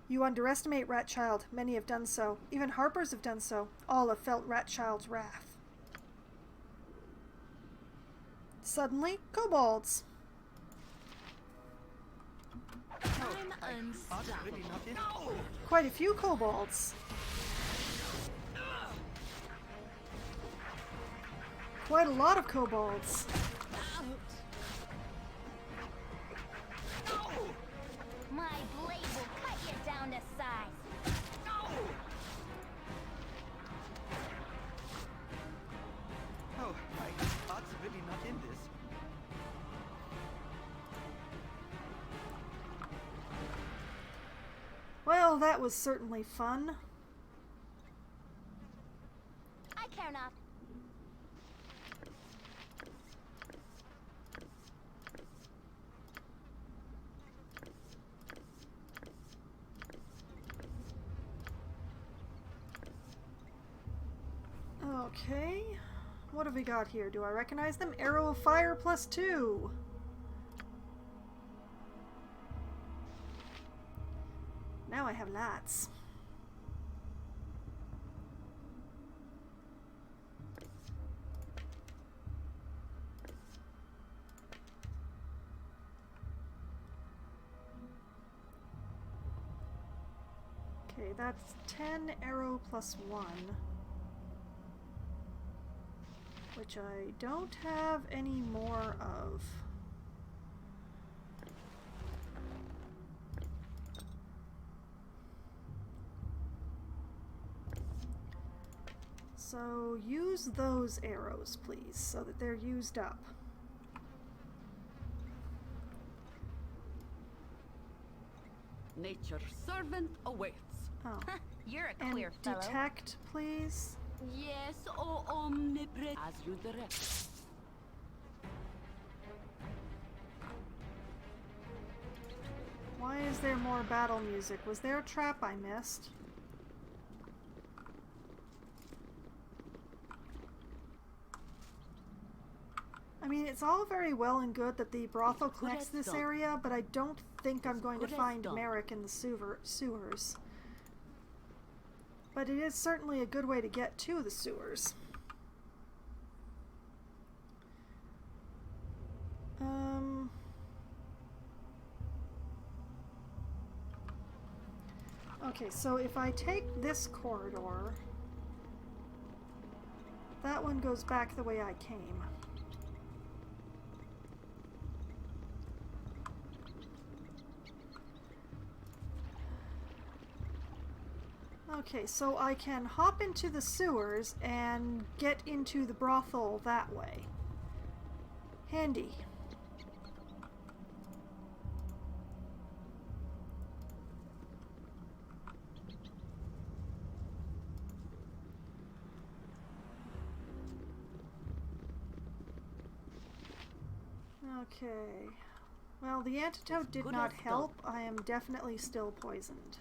You underestimate Ratchild. Many have done so. Even Harpers have done so. All have felt Ratchild's wrath. Suddenly, kobolds. I'm unstoppable. Quite a few kobolds. quite a lot of kobolds. My blade will cut you down to size. Oh, my heart's really not in this. Well, that was certainly fun. I care not. Okay, what have we got here? Do I recognize them? Arrow of Fire +2. Now I have lots. Okay, that's 10 arrow +1. Which I don't have any more of. So use those arrows, please, so that they're used up. Nature's servant awaits. Oh. You're a And queer fellow. detect, please. Yes, O omnipresent. As you direct. Why is there more battle music? Was there a trap I missed? I mean, it's all very well and good that the brothel connects this area, but I don't think I'm going to find Merrick in the sewers. But it is certainly a good way to get to the sewers. Okay, so if I take this corridor, that one goes back the way I came. Okay, so I can hop into the sewers and get into the brothel that way. Handy. Okay. Well, the antidote did not help. I am definitely still poisoned.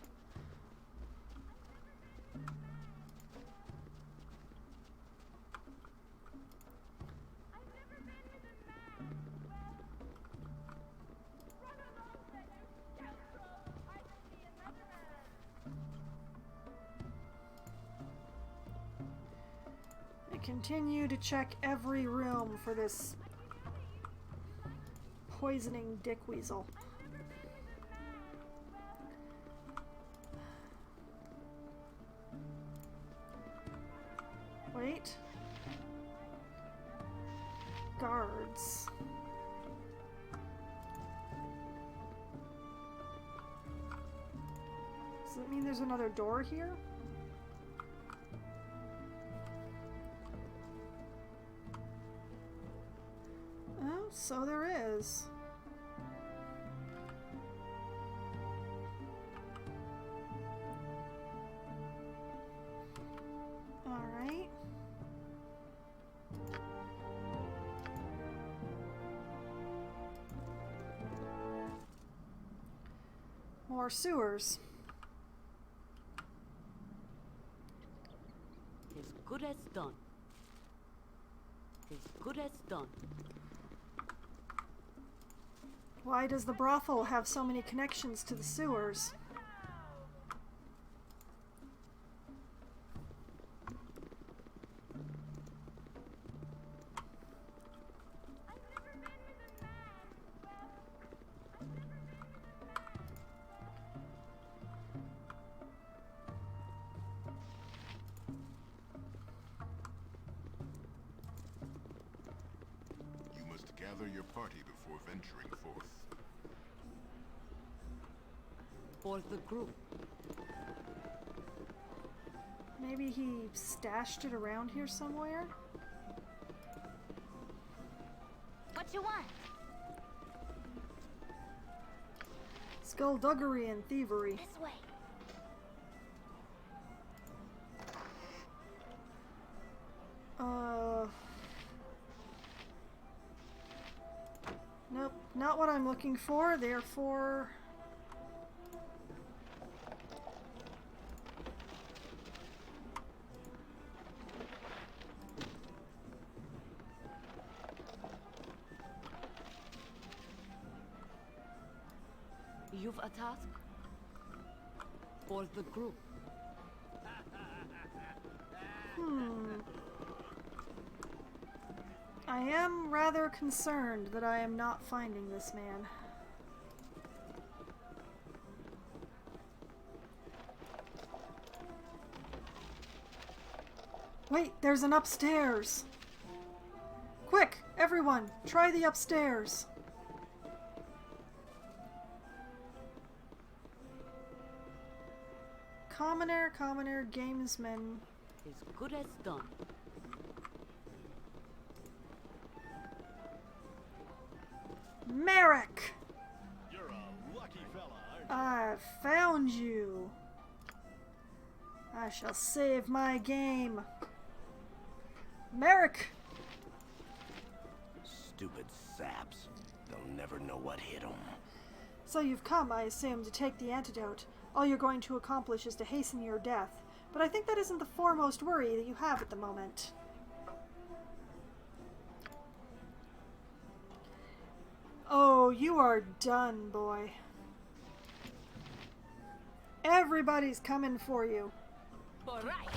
I continue to check every room for this poisoning dickweasel. Wait. Guards. Does that mean there's another door here? Oh, so there is. Alright. More sewers. As good as done. As good as done. Why does the brothel have so many connections to the sewers? Gather your party before venturing forth. For the group. Maybe he stashed it around here somewhere? What you want? Skullduggery and thievery. This way. Nope, not what I'm looking for, therefore... You've a task? For the group. I am rather concerned that I am not finding this man. Wait, there's an upstairs! Quick, everyone, try the upstairs! Commoner, gamesman. As good as done. Merrick! You're a lucky fella, aren't you? I found you. I shall save my game. Merrick! Stupid saps. They'll never know what hit them. So you've come, I assume, to take the antidote. All you're going to accomplish is to hasten your death. But I think that isn't the foremost worry that you have at the moment. Oh, you are done, boy. Everybody's coming for you. All right.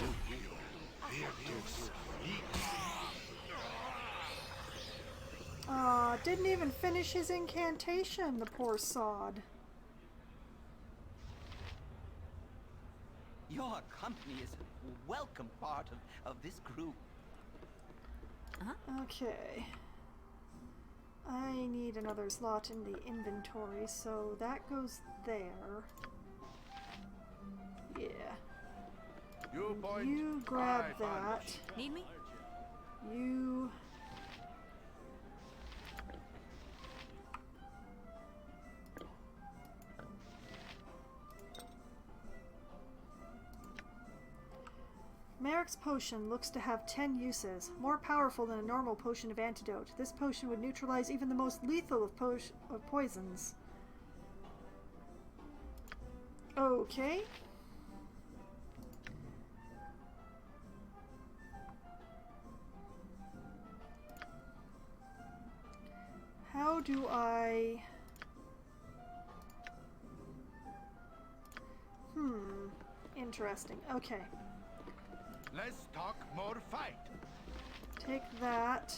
Aw, didn't even finish his incantation, the poor sod. Your company is a welcome part of this group. Okay. I need another slot in the inventory, so that goes there. Yeah. You point. You grab I punch. that. Need me? You... Merrick's potion looks to have 10 uses, more powerful than a normal potion of antidote. This potion would neutralize even the most lethal of poisons. Okay. How do I... Interesting. Okay. Let's talk more fight. Take that.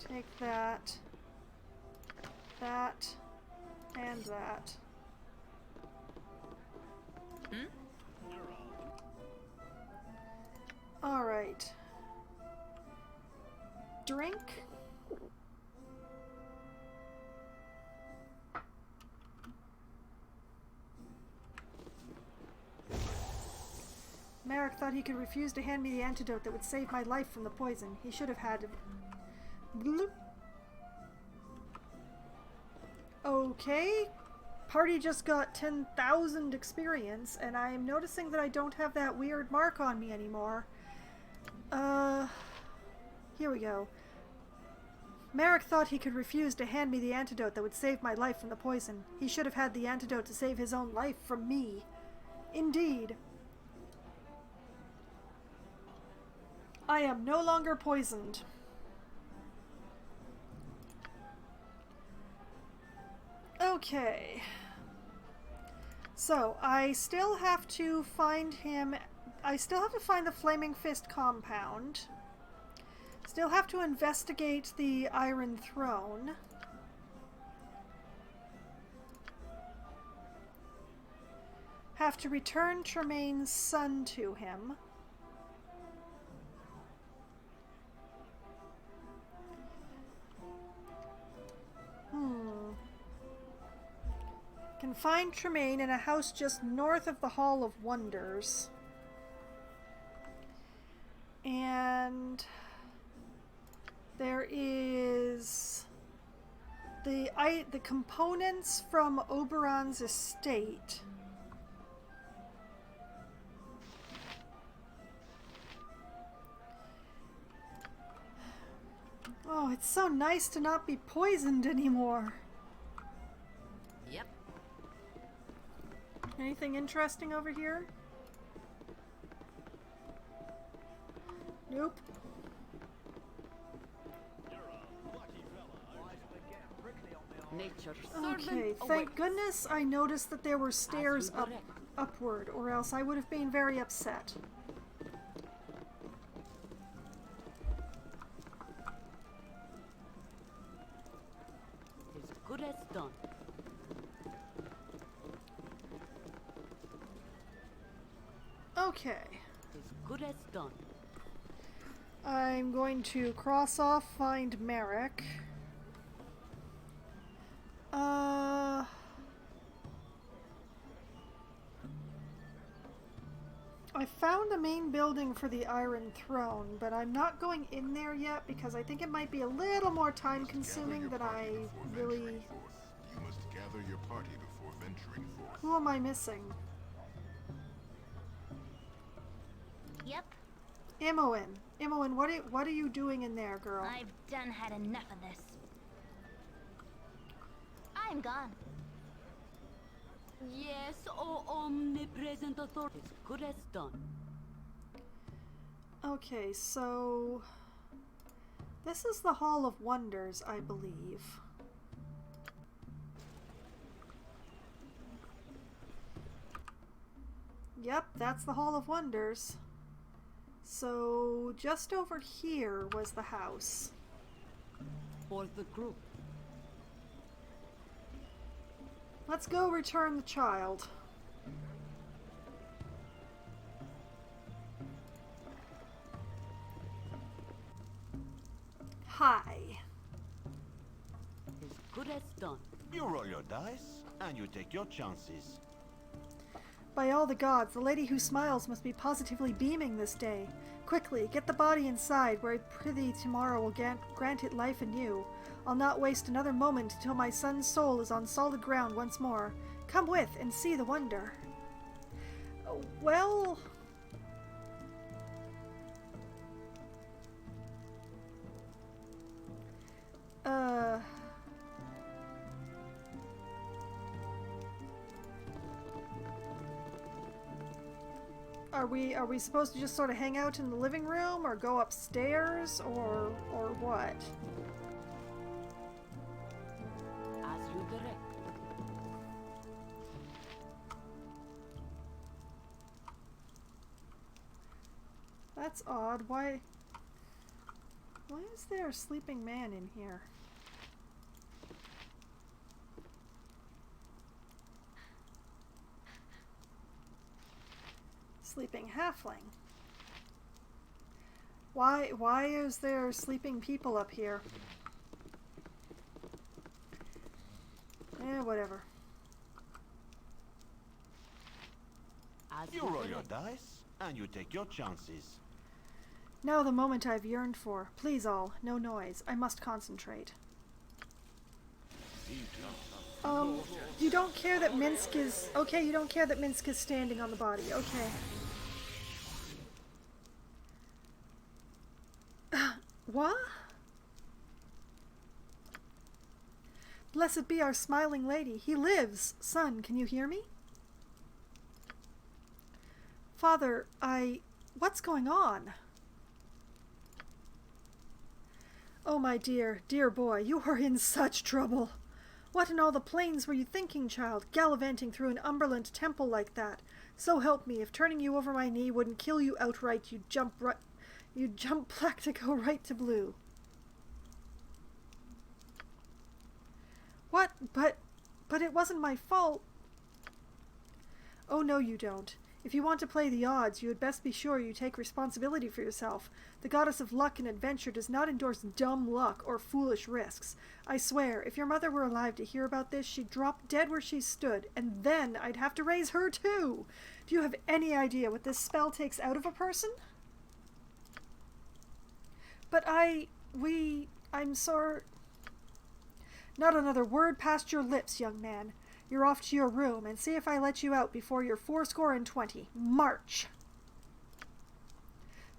Take that. That. And that. Alright. Drink. Merrick thought he could refuse to hand me the antidote that would save my life from the poison. He should have had... Bloop. Okay. Party just got 10,000 experience, and I am noticing that I don't have that weird mark on me anymore. Here we go. Merrick thought he could refuse to hand me the antidote that would save my life from the poison. He should have had the antidote to save his own life from me. Indeed. I am no longer poisoned. Okay. So, I still have to find him... I still have to find the Flaming Fist compound. Still have to investigate the Iron Throne. Have to return Tremaine's son to him. can find Tremaine in a house just north of the Hall of Wonders. And there is the components from Oberon's estate. Oh, it's so nice to not be poisoned anymore. Yep. Anything interesting over here? Nope. Nature's Okay, servant thank awaits. goodness I noticed that there were stairs you direct. upward, or else I would have been very upset. As good as done. Okay. As good as done. I'm going to cross off find Merrick. I found the main building for the Iron Throne, but I'm not going in there yet because I think it might be a little more time consuming than I really... You must gather your party before venturing forth. Who am I missing? Yep, Imoen. Imoen, what are you doing in there, girl? I've done had enough of this. I'm gone. Yes, oh omnipresent authority. As good as done. Okay, so... this is the Hall of Wonders, I believe. Yep, that's the Hall of Wonders. So, just over here was the house. For the group. Let's go return the child. Hi. As good as done. You roll your dice, and you take your chances. By all the gods, the lady who smiles must be positively beaming this day. Quickly, get the body inside, where I prithee tomorrow will grant it life anew. I'll not waste another moment till my son's soul is on solid ground once more. Come with and see the wonder. Well... Are we supposed to just sort of hang out in the living room or go upstairs or what? As you direct. That's odd. Why is there a sleeping man in here? Sleeping halfling. Why is there sleeping people up here? Whatever. As You roll your direct. dice, and you take your chances. Now the moment I've yearned for. Please all, no noise. I must concentrate. You don't care that Minsk is... Okay, you don't care that Minsk is standing on the body. Okay. What? Blessed be our smiling lady. He lives. Son, can you hear me? Father, what's going on? Oh, my dear, dear boy, you are in such trouble. What in all the plains were you thinking, child, gallivanting through an Umberland temple like that? So help me, if turning you over my knee wouldn't kill you outright, you'd jump black to go right to blue. What? But it wasn't my fault. Oh, no, you don't. If you want to play the odds, you had best be sure you take responsibility for yourself. The goddess of luck and adventure does not endorse dumb luck or foolish risks. I swear, if your mother were alive to hear about this, she'd drop dead where she stood, and then I'd have to raise her too. Do you have any idea what this spell takes out of a person? But I'm sorry. Not another word past your lips, young man. You're off to your room, and see if I let you out before you're 20. March!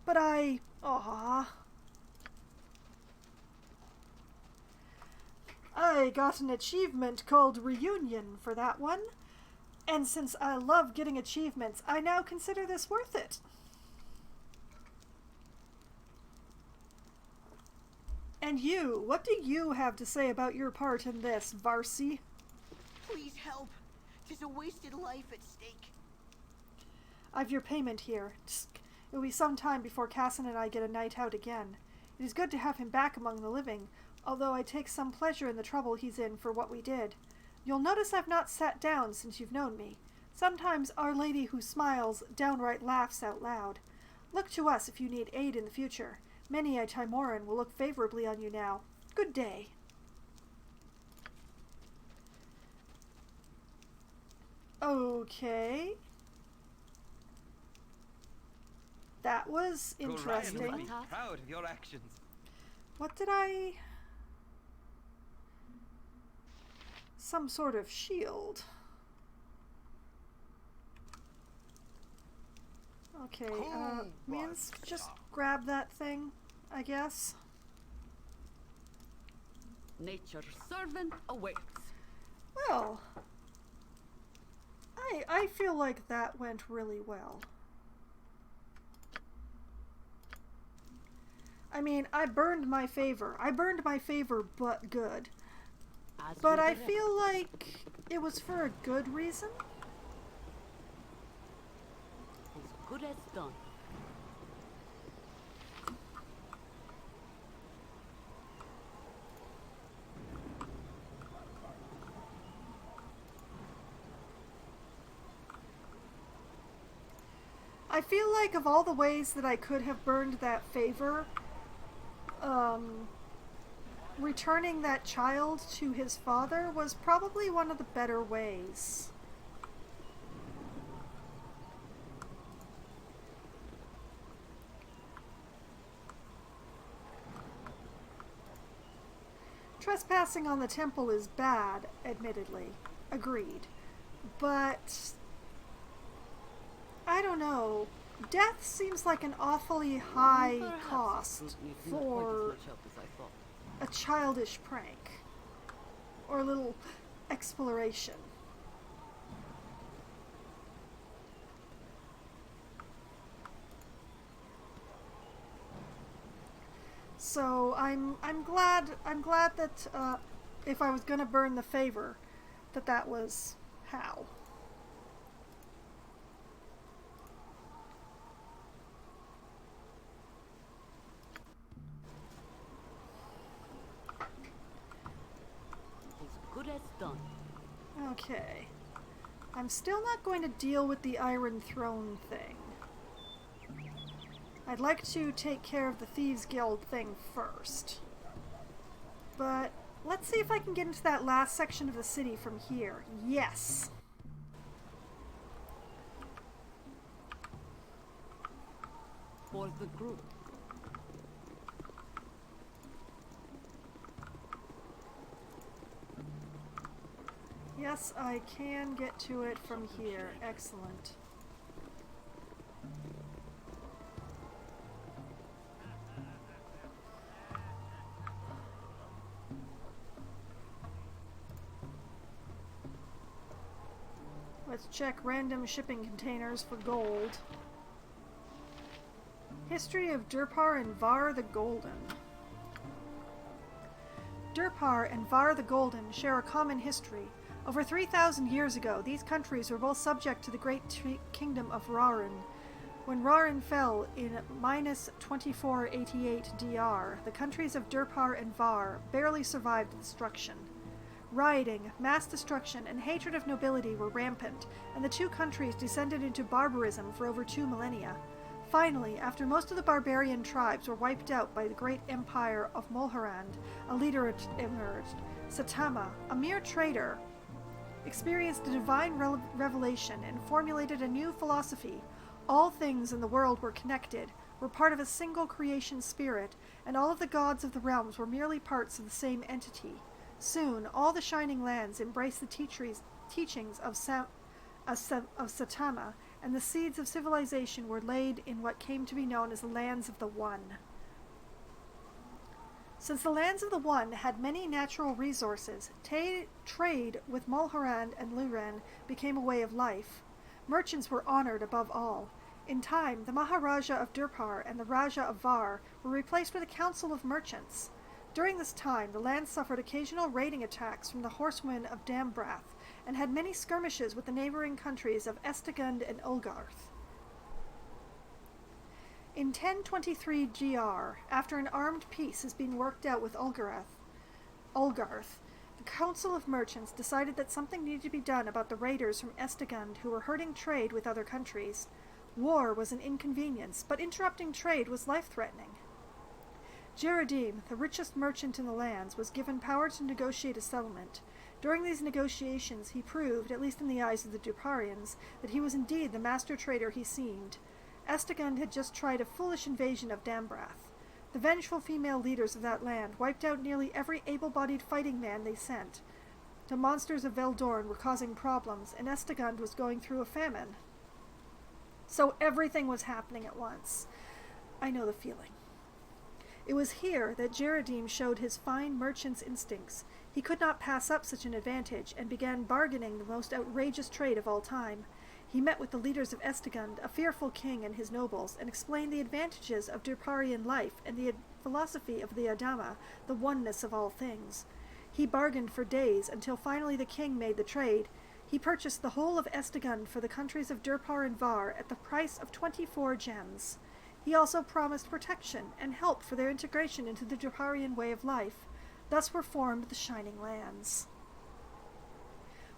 But I got an achievement called Reunion for that one, and since I love getting achievements, I now consider this worth it. And you, what do you have to say about your part in this, Varsi? Please help. There's a wasted life at stake. I've your payment here. It will be some time before Casson and I get a night out again. It is good to have him back among the living, although I take some pleasure in the trouble he's in for what we did. You'll notice I've not sat down since you've known me. Sometimes Our Lady who smiles downright laughs out loud. Look to us if you need aid in the future. Many a Timoran will look favorably on you now. Good day. Okay. That was interesting. Orion would be proud of your actions. What did I... Some sort of shield. Okay, Minsk, just grab that thing, I guess. Nature's servant awaits. Well, I feel like that went really well. I mean, I burned my favor, but good. But I feel like it was for a good reason. As good as done. I feel like of all the ways that I could have burned that favor, returning that child to his father was probably one of the better ways. Trespassing on the temple is bad, admittedly. Agreed. But I don't know. Death seems like an awfully high cost for a childish prank. Or a little exploration. So I'm glad that if I was gonna burn the favor, that was how. As good as done. Okay. I'm still not going to deal with the Iron Throne thing. I'd like to take care of the Thieves Guild thing first. But let's see if I can get into that last section of the city from here. Yes! For the group. Yes, I can get to it from here. Excellent. Let's check random shipping containers for gold. History of Durpar and Var the Golden. Durpar and Var the Golden share a common history. Over 3,000 years ago, these countries were both subject to the great kingdom of Rarin. When Rarin fell in -2488 DR, the countries of Durpar and Var barely survived destruction. Rioting, mass destruction, and hatred of nobility were rampant, and the two countries descended into barbarism for over 2 millennia. Finally, after most of the barbarian tribes were wiped out by the great empire of Mulhorand, a leader emerged. Satama, a mere trader, experienced a divine revelation and formulated a new philosophy. All things in the world were connected, were part of a single creation spirit, and all of the gods of the realms were merely parts of the same entity. Soon, all the Shining Lands embraced the teachings of Satama, and the seeds of civilization were laid in what came to be known as the Lands of the One. Since the Lands of the One had many natural resources, trade with Mulhorand and Luran became a way of life. Merchants were honored above all. In time, the Maharaja of Durpar and the Raja of Var were replaced with a council of merchants. During this time, the land suffered occasional raiding attacks from the horsemen of Dambrath, and had many skirmishes with the neighboring countries of Estegund and Ulgarth. In 1023 GR, after an armed peace has been worked out with Ulgarth, the Council of Merchants decided that something needed to be done about the raiders from Estegund who were hurting trade with other countries. War was an inconvenience, but interrupting trade was life-threatening. Jeradim, the richest merchant in the lands, was given power to negotiate a settlement. During these negotiations, he proved, at least in the eyes of the Duparians, that he was indeed the master trader he seemed. Estegund had just tried a foolish invasion of Dambrath. The vengeful female leaders of that land wiped out nearly every able-bodied fighting man they sent. The monsters of Veldorn were causing problems, and Estegund was going through a famine. So everything was happening at once. I know the feeling. It was here that Jeradim showed his fine merchant's instincts. He could not pass up such an advantage, and began bargaining the most outrageous trade of all time. He met with the leaders of Estegund, a fearful king and his nobles, and explained the advantages of Durparian life and the philosophy of the Adama, the oneness of all things. He bargained for days, until finally the king made the trade. He purchased the whole of Estegund for the countries of Durpar and Var at the price of 24 gems. He also promised protection and help for their integration into the Durparian way of life. Thus were formed the Shining Lands.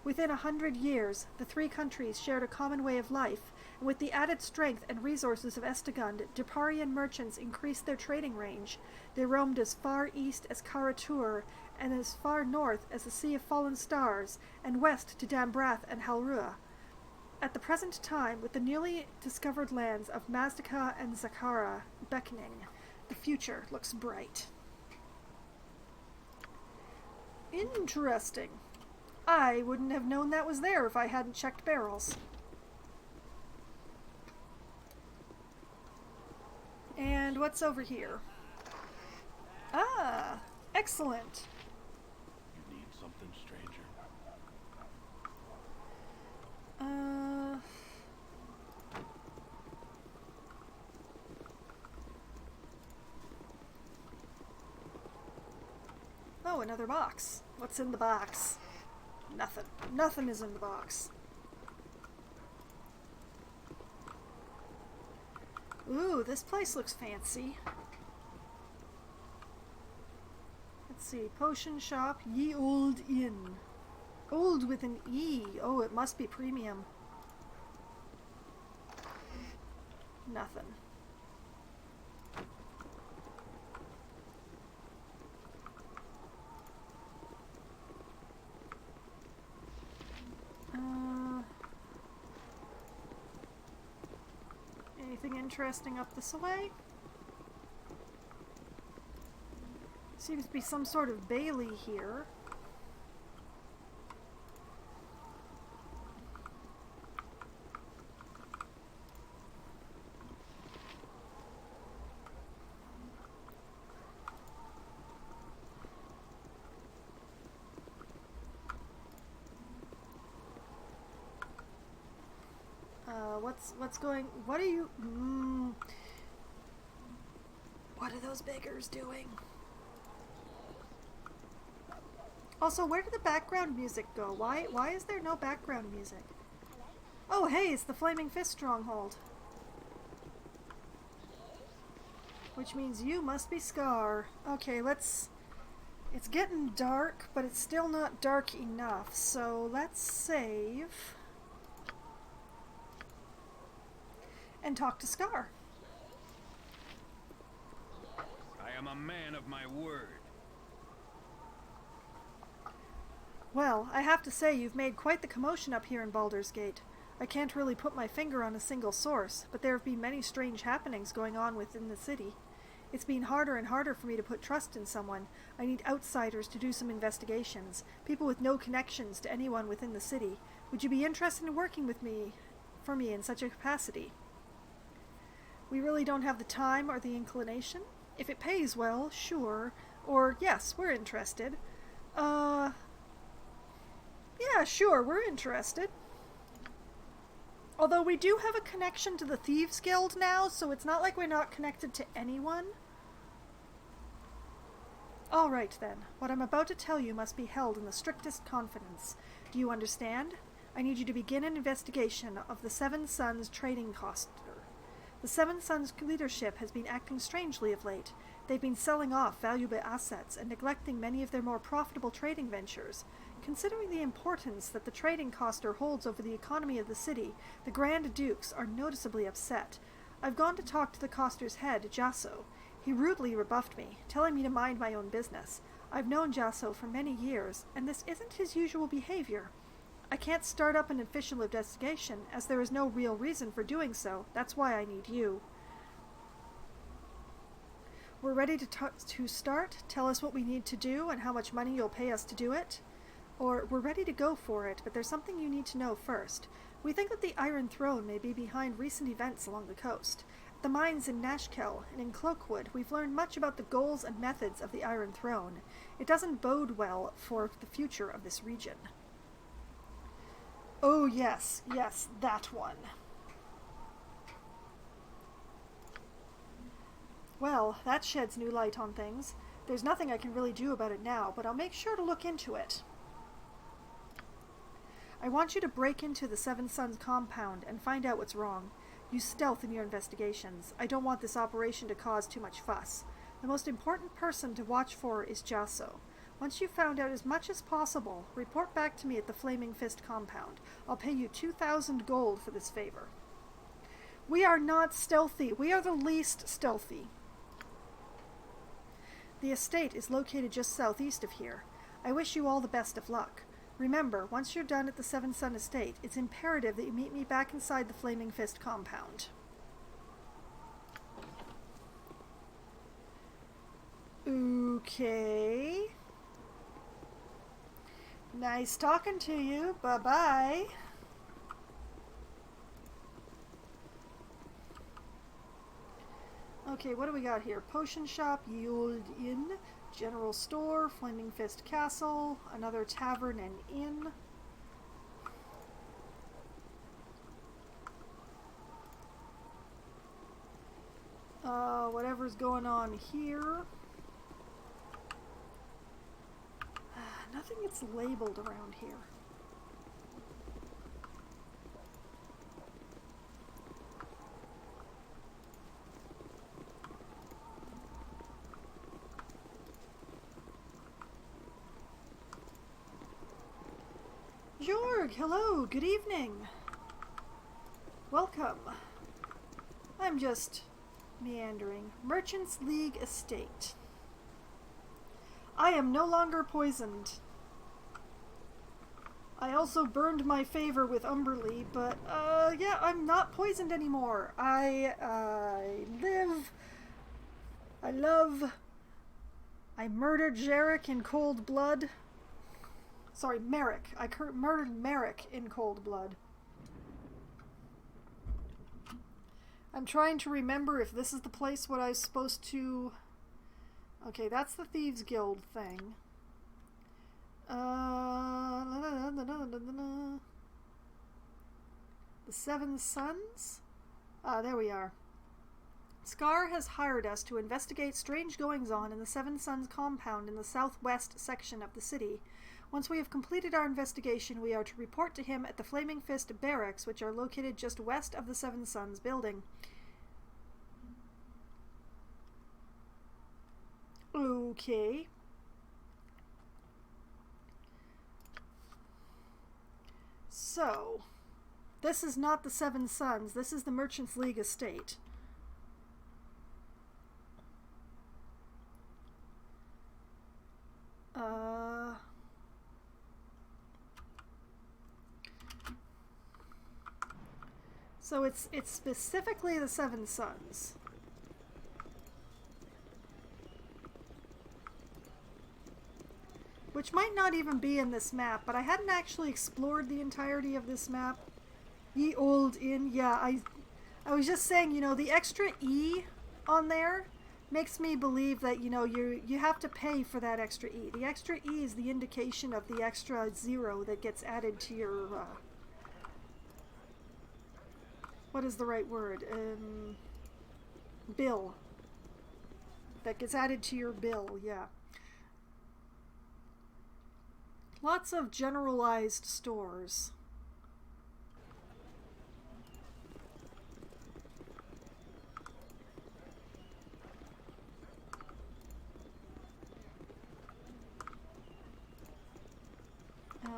Within 100 years, the three countries shared a common way of life, and with the added strength and resources of Estegund, Durparian merchants increased their trading range. They roamed as far east as Karatur, and as far north as the Sea of Fallen Stars, and west to Dambrath and Halrua. At the present time, with the newly discovered lands of Mazdaka and Zakara beckoning, the future looks bright. Interesting. I wouldn't have known that was there if I hadn't checked barrels. And what's over here? Ah, excellent. You need something, stranger? Oh, another box. What's in the box? Nothing. Nothing is in the box. Ooh, this place looks fancy. Let's see. Potion shop, Ye Old Inn. Old with an E. Oh, it must be premium. Nothing. Anything interesting up this way? Seems to be some sort of Bailey here. What's going... What are you... What are those beggars doing? Also, where did the background music go? Why is there no background music? Oh, hey, it's the Flaming Fist Stronghold. Which means you must be Scar. Okay, let's It's getting dark, but it's still not dark enough, so let's save and talk to Scar. I am a man of my word. Well, I have to say you've made quite the commotion up here in Baldur's Gate. I can't really put my finger on a single source, but there have been many strange happenings going on within the city. It's been harder and harder for me to put trust in someone. I need outsiders to do some investigations, people with no connections to anyone within the city. Would you be interested in working with me, for me in such a capacity? We really don't have the time or the inclination. If it pays well, sure. Or, yes, we're interested. Yeah, sure, we're interested. Although we do have a connection to the Thieves Guild now, so it's not like we're not connected to anyone. Alright then, what I'm about to tell you must be held in the strictest confidence. Do you understand? I need you to begin an investigation of the Seven Sons trading coster. The Seven Sons leadership has been acting strangely of late. They've been selling off valuable assets and neglecting many of their more profitable trading ventures. Considering the importance that the trading coster holds over the economy of the city, the Grand Dukes are noticeably upset. I've gone to talk to the coster's head, Jasso. He rudely rebuffed me, telling me to mind my own business. I've known Jasso for many years, and this isn't his usual behavior. I can't start up an official investigation, as there is no real reason for doing so. That's why I need you. We're ready to start. Tell us what we need to do and how much money you'll pay us to do it. Or, we're ready to go for it, but there's something you need to know first. We think that the Iron Throne may be behind recent events along the coast. At the mines in Nashkel and in Cloakwood, we've learned much about the goals and methods of the Iron Throne. It doesn't bode well for the future of this region. Oh yes, yes, that one. Well, that sheds new light on things. There's nothing I can really do about it now, but I'll make sure to look into it. I want you to break into the Seven Sons compound and find out what's wrong. Use stealth in your investigations. I don't want this operation to cause too much fuss. The most important person to watch for is Jasso. Once you've found out as much as possible, report back to me at the Flaming Fist compound. I'll pay you 2,000 gold for this favor. We are not stealthy. We are the least stealthy. The estate is located just southeast of here. I wish you all the best of luck. Remember, once you're done at the Seven Sun Estate, it's imperative that you meet me back inside the Flaming Fist compound. Okay. Nice talking to you. Bye-bye. Okay, what do we got here? Potion shop, Yield Inn, general store, Flaming Fist Castle, another tavern and inn. Whatever's going on here. Nothing gets labeled around here. Jorg, hello, good evening. Welcome. I'm just meandering. Merchants League Estate. I am no longer poisoned. I also burned my favor with Umberly, but, yeah, I'm not poisoned anymore. I murdered Jarek in cold blood. Sorry, Merrick. I murdered Merrick in cold blood. I'm trying to remember if this is the place what I was supposed to... Okay, that's the Thieves Guild thing. The Seven Sons? Ah, there we are. Scar has hired us to investigate strange goings-on in the Seven Sons compound in the southwest section of the city. Once we have completed our investigation, we are to report to him at the Flaming Fist barracks, which are located just west of the Seven Sons building. Okay. So, this is not the Seven Sons. This is the Merchants League estate. So it's specifically the Seven Sons. Which might not even be in this map, but I hadn't actually explored the entirety of this map. Ye Old Inn, yeah, I was just saying, you know, the extra E on there makes me believe that, you know, you have to pay for that extra E. The extra E is the indication of the extra 0 that gets added to your, what is the right word? Bill. That gets added to your bill, yeah. Lots of generalized stores.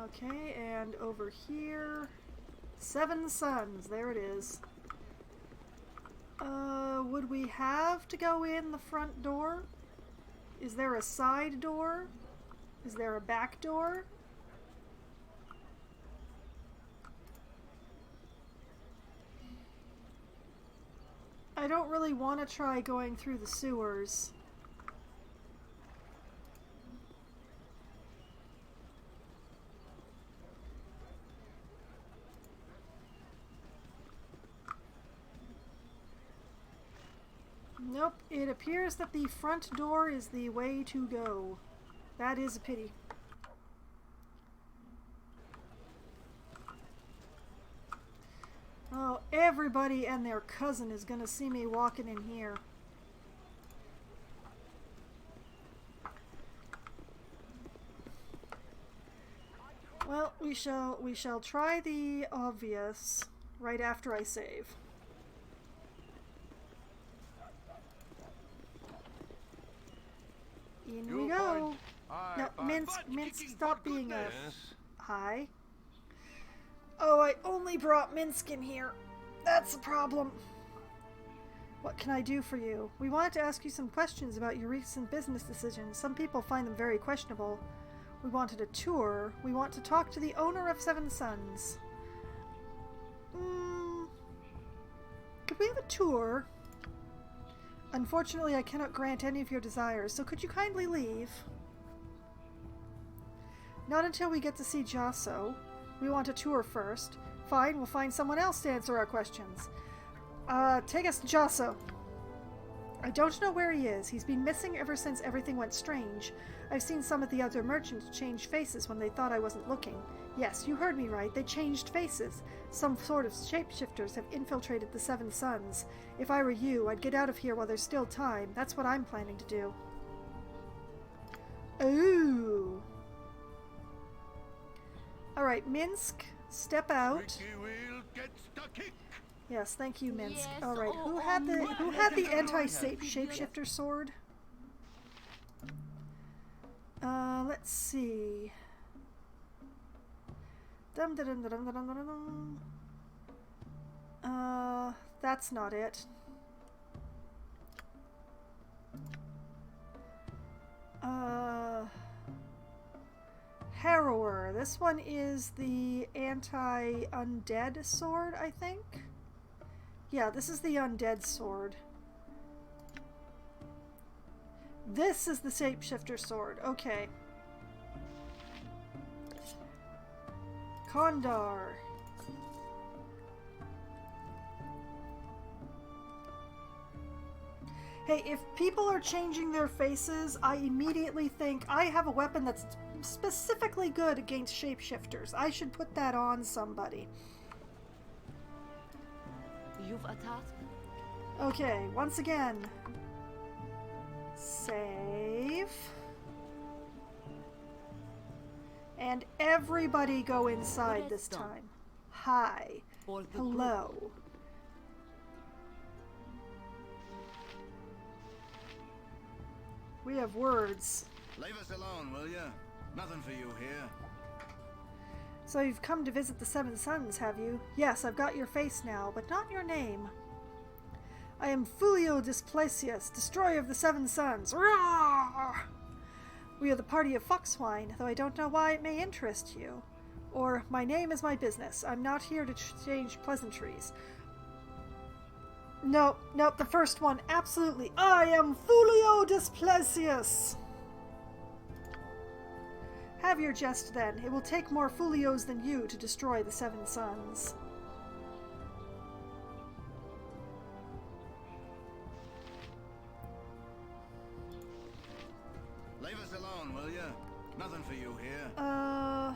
Okay, and over here, Seven Sons, there it is. Would we have to go in the front door? Is there a side door? Is there a back door? I don't really want to try going through the sewers. Nope, it appears that the front door is the way to go. That is a pity. Oh, everybody and their cousin is gonna see me walking in here. Well, we shall try the obvious right after I save. In we go. Now, Minsk, stop being a... Hi. Oh, I only brought Minsk in here. That's the problem. What can I do for you? We wanted to ask you some questions about your recent business decisions. Some people find them very questionable. We wanted a tour. We want to talk to the owner of Seven Sons. Could we have a tour? Unfortunately, I cannot grant any of your desires, so could you kindly leave? Not until we get to see Jasso. We want a tour first. Fine, we'll find someone else to answer our questions. Take us to Jasso. I don't know where he is. He's been missing ever since everything went strange. I've seen some of the other merchants change faces when they thought I wasn't looking. Yes, you heard me right. They changed faces. Some sort of shapeshifters have infiltrated the Seven Sons. If I were you, I'd get out of here while there's still time. That's what I'm planning to do. Ooh. Alright, Minsk, step out. Yes, thank you, Minsk. Yes, Alright, who had the anti-shapeshifter sword? Let's see. That's not it. Harrower. This one is the anti-undead sword, I think? Yeah, this is the undead sword. This is the shapeshifter sword. Okay. Kondar. Hey, if people are changing their faces, I immediately think I have a weapon that's specifically good against shapeshifters. I should put that on somebody. You've a task? Okay, once again. Save. And everybody go inside this time. Hi. Hello. We have words. Leave us alone, will ya? Nothing for you here. So you've come to visit the Seven Sons, have you? Yes, I've got your face now, but not your name. I am Fulio Displacius, destroyer of the Seven Sons. Rawr! We are the party of Foxwine, though I don't know why it may interest you. Or, my name is my business. I'm not here to change pleasantries. Nope, the first one, absolutely. I am Fulio Displacius! Have your jest, then. It will take more Fulios than you to destroy the Seven Sons. Leave us alone, will you? Nothing for you here. I'm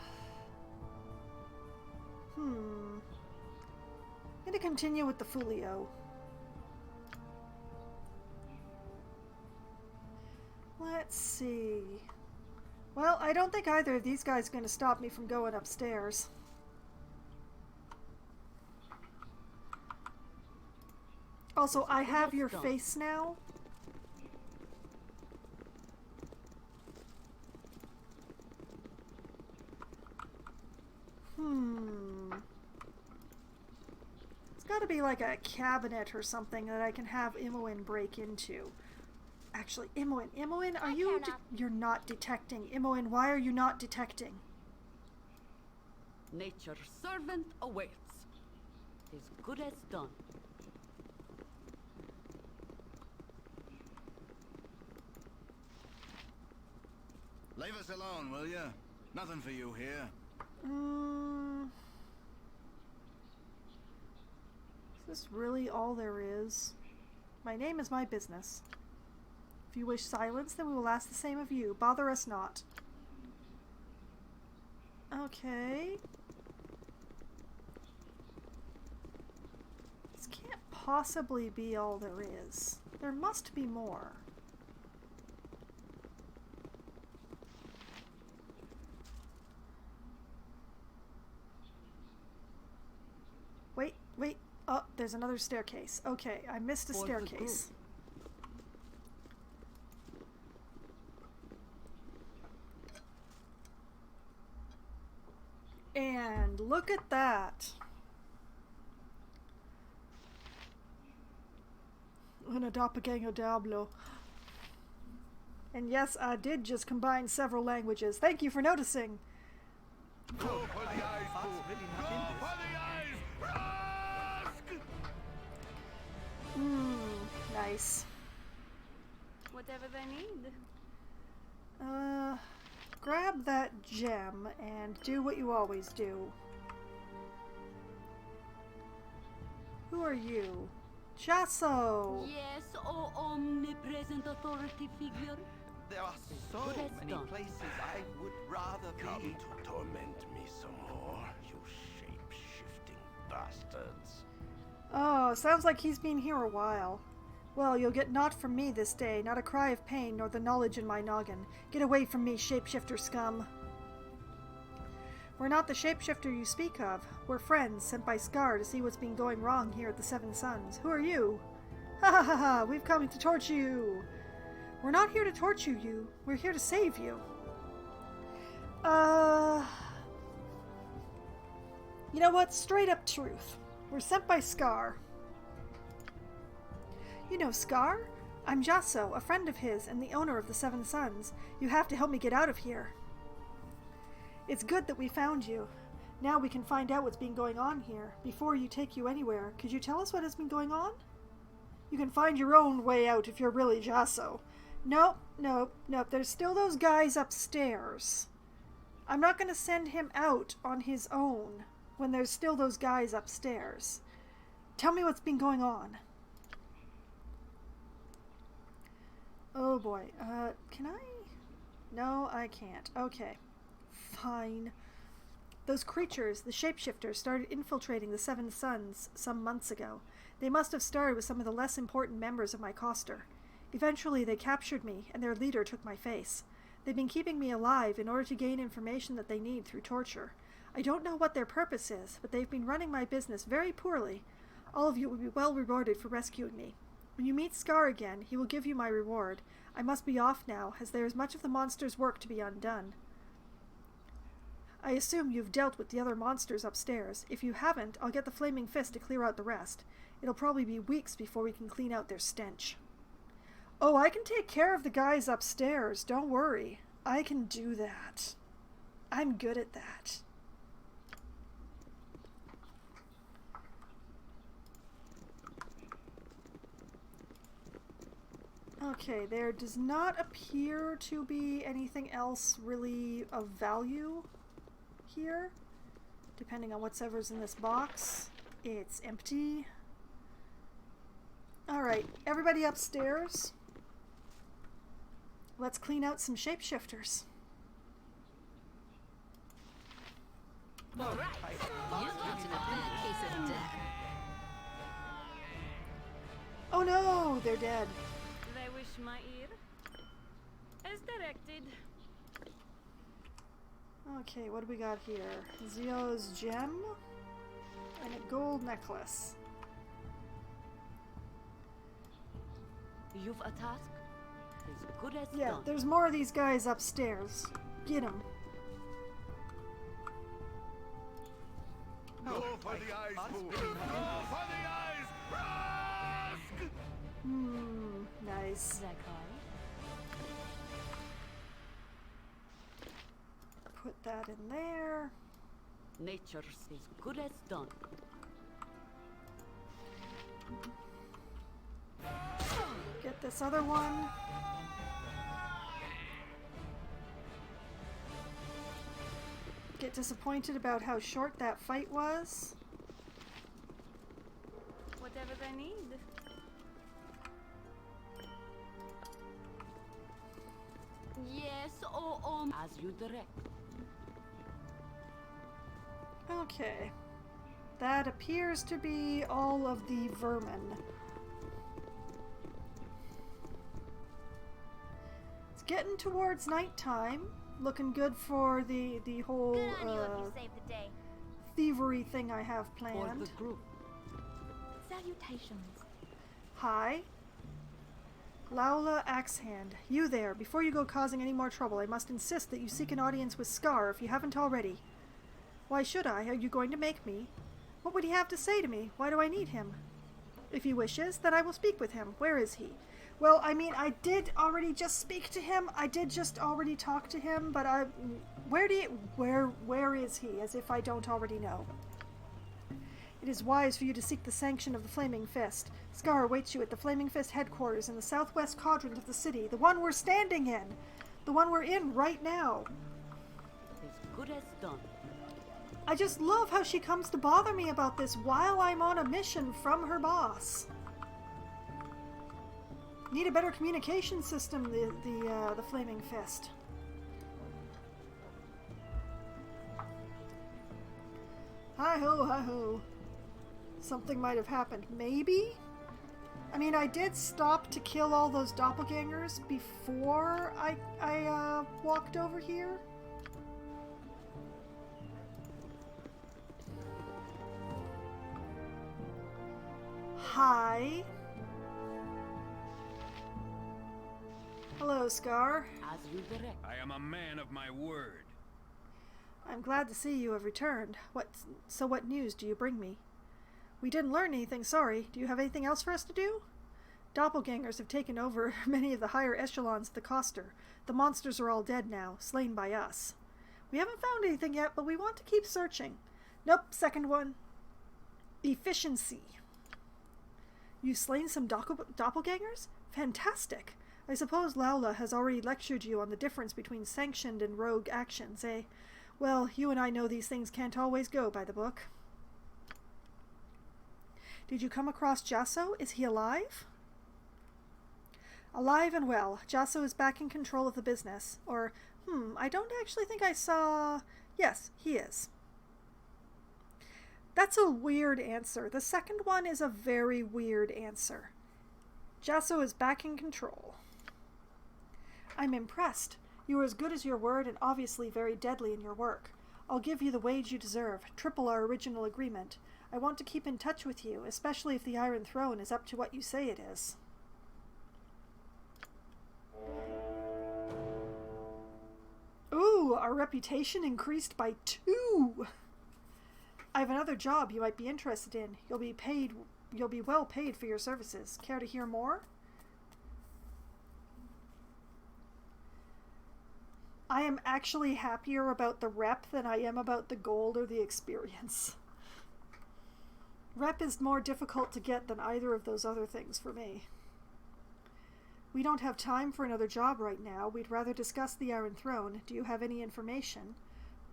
gonna continue with the Fulio. Let's see. Well, I don't think either of these guys are going to stop me from going upstairs. Also, I have your face now. It's got to be like a cabinet or something that I can have Imoen break into. Actually, Imoen, are you... You're not detecting. Imoen, why are you not detecting? Nature's servant awaits. As good as done. Leave us alone, will you? Nothing for you here. Is this really all there is? My name is my business. If you wish silence, then we will ask the same of you. Bother us not. Okay. This can't possibly be all there is. There must be more. Wait. Oh, there's another staircase. Okay, I missed a staircase. And look at that. Una doppelganger diablo. And yes, I did just combine several languages. Thank you for noticing. Go for the eyes, Boo. Go for the eyes. Rask! Nice. Whatever they need. Grab that gem and do what you always do. Who are you? Jasso! Yes, oh omnipresent authority figure. There are so many places I would rather Come be. to torment me some more, you shape-shifting bastards. Oh, sounds like he's been here a while. Well, you'll get naught from me this day, not a cry of pain nor the knowledge in my noggin. Get away from me, shapeshifter scum. We're not the shapeshifter you speak of. We're friends, sent by Scar to see what's been going wrong here at the Seven Sons. Who are you? Ha ha ha ha! We've come to torture you! We're not here to torture you. We're here to save you. You know what? Straight up truth. We're sent by Scar. You know Scar? I'm Jasso, a friend of his and the owner of the Seven Sons. You have to help me get out of here. It's good that we found you. Now we can find out what's been going on here. Before you take you anywhere, could you tell us what has been going on? You can find your own way out if you're really Jasso. Nope. There's still those guys upstairs. I'm not going to send him out on his own when there's still those guys upstairs. Tell me what's been going on. Oh boy. Can I? No, I can't. Okay. Fine. Those creatures, the shapeshifters, started infiltrating the Seven Sons some months ago. They must have started with some of the less important members of my coster. Eventually, they captured me, and their leader took my face. They've been keeping me alive in order to gain information that they need through torture. I don't know what their purpose is, but they've been running my business very poorly. All of you will be well rewarded for rescuing me. When you meet Scar again, he will give you my reward. I must be off now, as there is much of the monster's work to be undone. I assume you've dealt with the other monsters upstairs. If you haven't, I'll get the Flaming Fist to clear out the rest. It'll probably be weeks before we can clean out their stench. Oh, I can take care of the guys upstairs. Don't worry. I can do that. I'm good at that. Okay, there does not appear to be anything else really of value here. Depending on whatever's in this box, it's empty. Alright, everybody upstairs. Let's clean out some shapeshifters. Alright, you're in a bad case of death. Oh no, they're dead. They wish my ear. As directed. Okay, what do we got here? Zio's gem and a gold necklace. You've a task as good as Yeah, done. there's more of these guys upstairs. Get them. Go for the eyes, Boo! Go for the eyes! Rask! Nice. Put that in there. Nature's as good as done. Get this other one. Get disappointed about how short that fight was. Whatever they need. Yes, as you direct. Okay. That appears to be all of the vermin. It's getting towards nighttime. Looking good for the whole Good on you if you saved the day. thievery thing I have planned. For the group. Salutations. Hi. Laula Axehand, you there. Before you go causing any more trouble, I must insist that you seek an audience with Scar if you haven't already. Why should I? Are you going to make me? What would he have to say to me? Why do I need him? If he wishes, then I will speak with him. Where is he? Well, I mean, I did already just speak to him. I did just already talk to him, but where is he? As if I don't already know. It is wise for you to seek the sanction of the Flaming Fist. Scar awaits you at the Flaming Fist headquarters in the southwest quadrant of the city. The one we're standing in. The one we're in right now. As good as done. I just love how she comes to bother me about this while I'm on a mission from her boss. Need a better communication system, the Flaming Fist. Hi-ho, hi-ho. Something might have happened. Maybe? I mean, I did stop to kill all those doppelgangers before I walked over here. Hi. Hello, Scar. As you direct. I am a man of my word. I'm glad to see you have returned. What news do you bring me? We didn't learn anything, sorry. Do you have anything else for us to do? Doppelgangers have taken over many of the higher echelons of the Coster. The monsters are all dead now, slain by us. We haven't found anything yet, but we want to keep searching. Nope, second one. Efficiency. You've slain some doppelgangers? Fantastic. I suppose Laula has already lectured you on the difference between sanctioned and rogue actions, eh? Well, you and I know these things can't always go by the book. Did you come across Jasso? Is he alive? Alive and well. Jasso is back in control of the business. Or, I don't actually think I saw... Yes, he is. That's a weird answer. The second one is a very weird answer. Jasso is back in control. I'm impressed. You are as good as your word and obviously very deadly in your work. I'll give you the wage you deserve, triple our original agreement. I want to keep in touch with you, especially if the Iron Throne is up to what you say it is. Ooh, Ooh, our reputation increased by 2. I have another job you might be interested in. You'll be well paid for your services. Care to hear more? I am actually happier about the rep than I am about the gold or the experience. Rep is more difficult to get than either of those other things for me. We don't have time for another job right now. We'd rather discuss the Iron Throne. Do you have any information?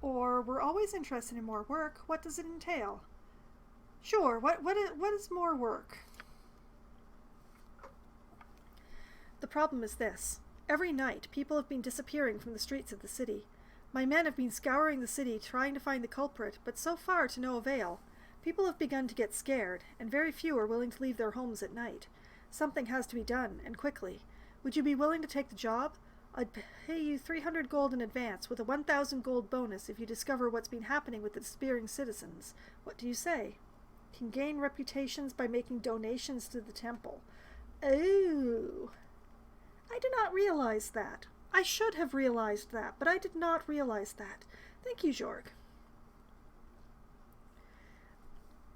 Or, we're always interested in more work. What does it entail? Sure, what is more work? The problem is this. Every night, people have been disappearing from the streets of the city. My men have been scouring the city trying to find the culprit, but so far to no avail. People have begun to get scared, and very few are willing to leave their homes at night. Something has to be done, and quickly. Would you be willing to take the job? I'd pay you 300 gold in advance, with a 1,000 gold bonus if you discover what's been happening with the disappearing citizens. What do you say? Can gain reputations by making donations to the temple. Oh. I did not realize that. I should have realized that, but I did not realize that. Thank you, Jorg.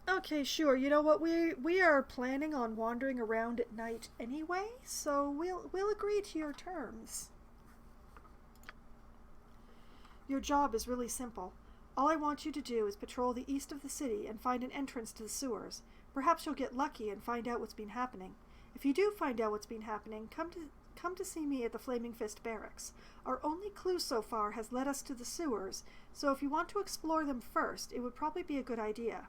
Okay, sure. You know what? We are planning on wandering around at night anyway, so we'll agree to your terms. Your job is really simple. All I want you to do is patrol the east of the city and find an entrance to the sewers. Perhaps you'll get lucky and find out what's been happening. If you do find out what's been happening, come to see me at the Flaming Fist Barracks. Our only clue so far has led us to the sewers, so if you want to explore them first, it would probably be a good idea.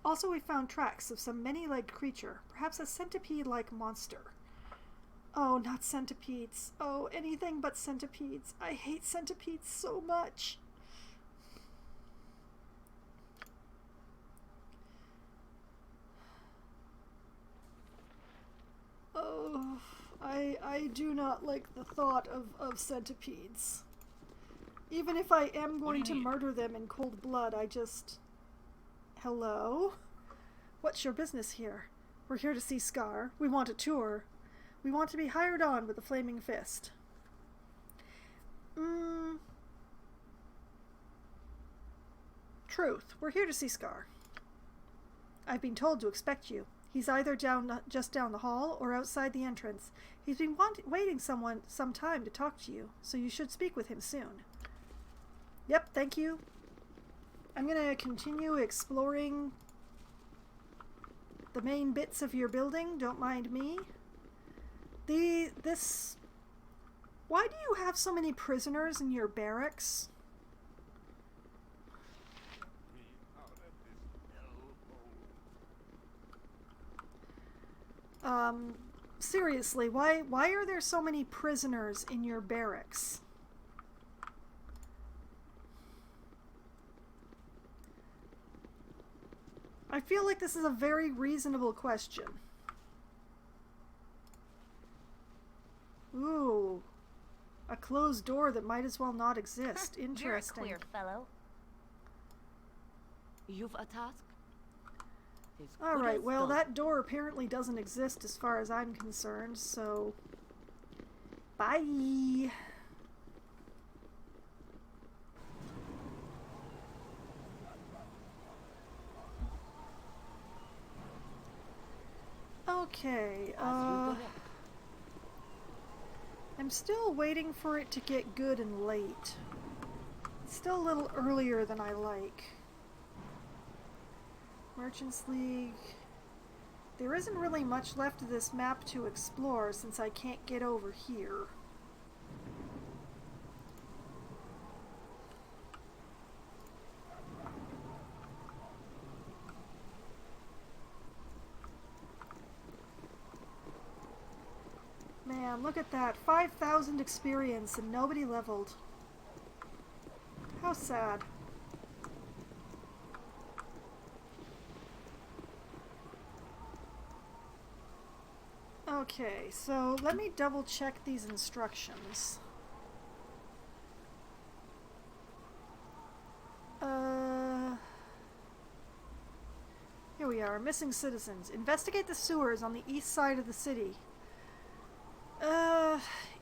Also, we found tracks of some many-legged creature, perhaps a centipede-like monster. Oh, not centipedes. Oh, anything but centipedes. I hate centipedes so much. Oh, I do not like the thought of centipedes. Even if I am going to murder them in cold blood, I just... Hello? What's your business here? We're here to see Scar. We want a tour. We want to be hired on with the Flaming Fist. Truth. We're here to see Scar. I've been told to expect you. He's either just down the hall or outside the entrance. He's been waiting some time to talk to you, so you should speak with him soon. Yep, thank you. I'm going to continue exploring the main bits of your building. Don't mind me. Why do you have so many prisoners in your barracks? Seriously, why are there so many prisoners in your barracks? I feel like this is a very reasonable question. Ooh. A closed door that might as well not exist. Interesting. You're a queer fellow. You've a task? Alright, well, that door apparently doesn't exist as far as I'm concerned, so... Bye! Okay, I'm still waiting for it to get good and late. It's still a little earlier than I like. Merchants League. There isn't really much left of this map to explore since I can't get over here. Man, look at that. 5,000 experience and nobody leveled. How sad. Okay, so let me double check these instructions. Here we are, missing citizens. Investigate the sewers on the east side of the city.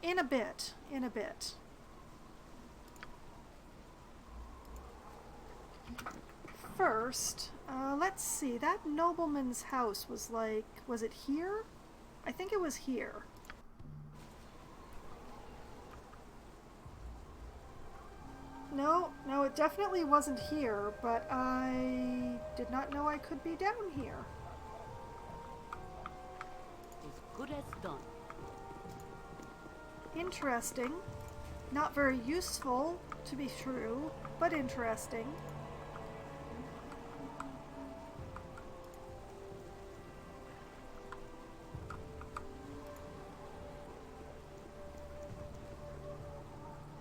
In a bit. First, let's see. That nobleman's house was like... Was it here? I think it was here. No, it definitely wasn't here, but I did not know I could be down here. As good as done. Interesting. Not very useful, to be true, but interesting.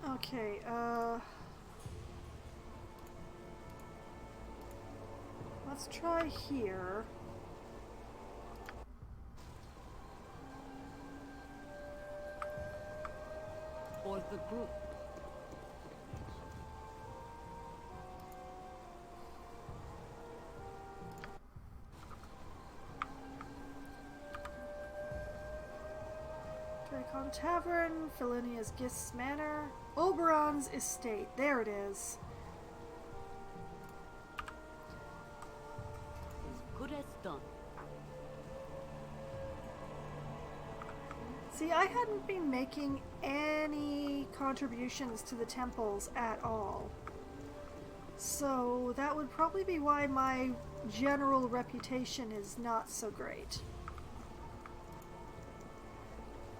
Okay, let's try here. For the group. Dracon Tavern, Felinia's Gifts Manor, Oberon's Estate. There it is. As good as done. See, I hadn't been making any contributions to the temples at all. So that would probably be why my general reputation is not so great.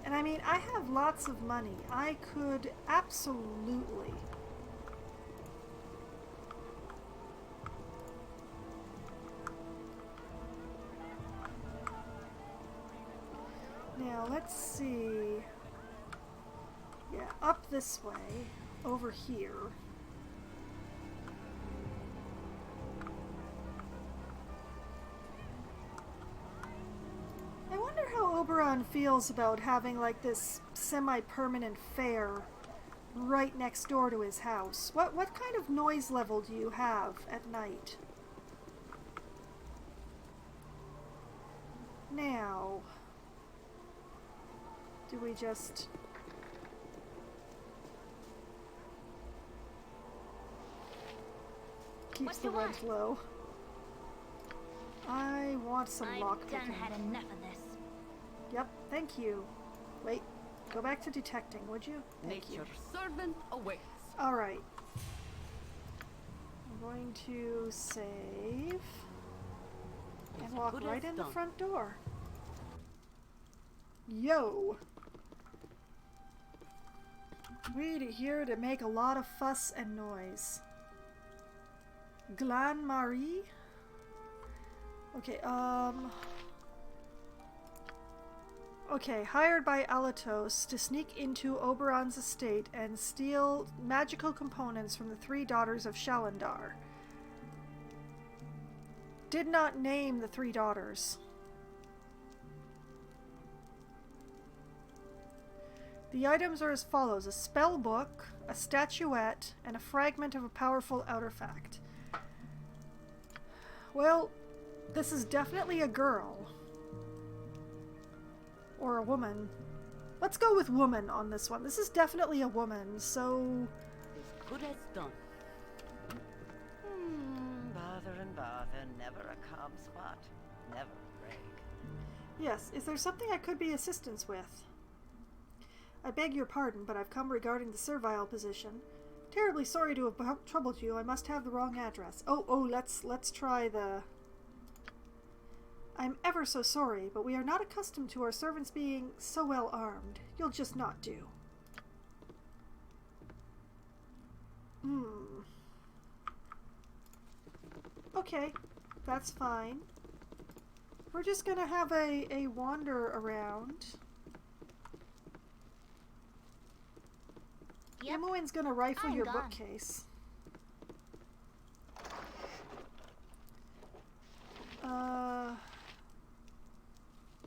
And I mean, I have lots of money. I could absolutely... Now, let's see... Yeah, up this way, over here. I wonder how Oberon feels about having like this semi-permanent fair right next door to his house. What kind of noise level do you have at night? Now, do we just... Keeps the rent low. I want some lockpicking. I've done had enough of this. Yep, thank you. Wait, go back to detecting, would you? Thank you. Nature's servant awaits. Alright. I'm going to save and walk right in the front door. Yo! We're here to make a lot of fuss and noise. Glan Marie? Okay, Okay, hired by Alatos to sneak into Oberon's estate and steal magical components from the 3 daughters of Shalandar. Did not name the 3 daughters. The items are as follows: a spell book, a statuette, and a fragment of a powerful artifact. Well, this is definitely a girl. Or a woman. Let's go with woman on this one. This is definitely a woman, so... As good as done. Bother and bother, never a calm spot, never a break. Yes, is there something I could be assistance with? I beg your pardon, but I've come regarding the servile position. Terribly sorry to have troubled you. I must have the wrong address. Oh, let's try the... I'm ever so sorry, but we are not accustomed to our servants being so well armed. You'll just not do. Okay, that's fine. We're just gonna have a wander around. Yep. Imoen's gonna rifle I'm your gone. bookcase.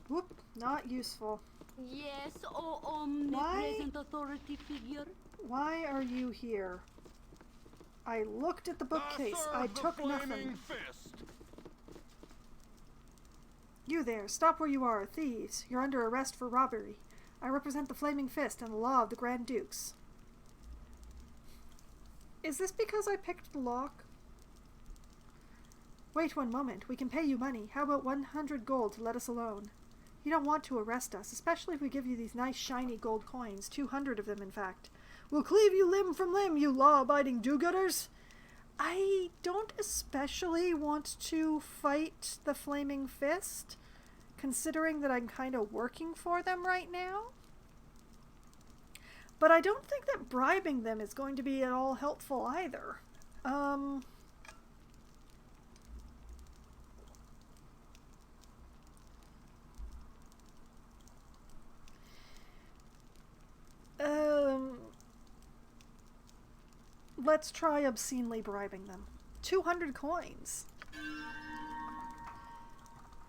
Whoop, not useful. Yes, oh omnipresent authority figure. Why are you here? I looked at the bookcase. I took nothing. Fist. You there, stop where you are, thieves. You're under arrest for robbery. I represent the Flaming Fist and the law of the Grand Dukes. Is this because I picked the lock? Wait one moment. We can pay you money. How about 100 gold to let us alone? You don't want to arrest us, especially if we give you these nice shiny gold coins. 200 of them, in fact. We'll cleave you limb from limb, you law-abiding do-gooders. I don't especially want to fight the Flaming Fist, considering that I'm kind of working for them right now. But I don't think that bribing them is going to be at all helpful either. Let's try obscenely bribing them. 200 coins.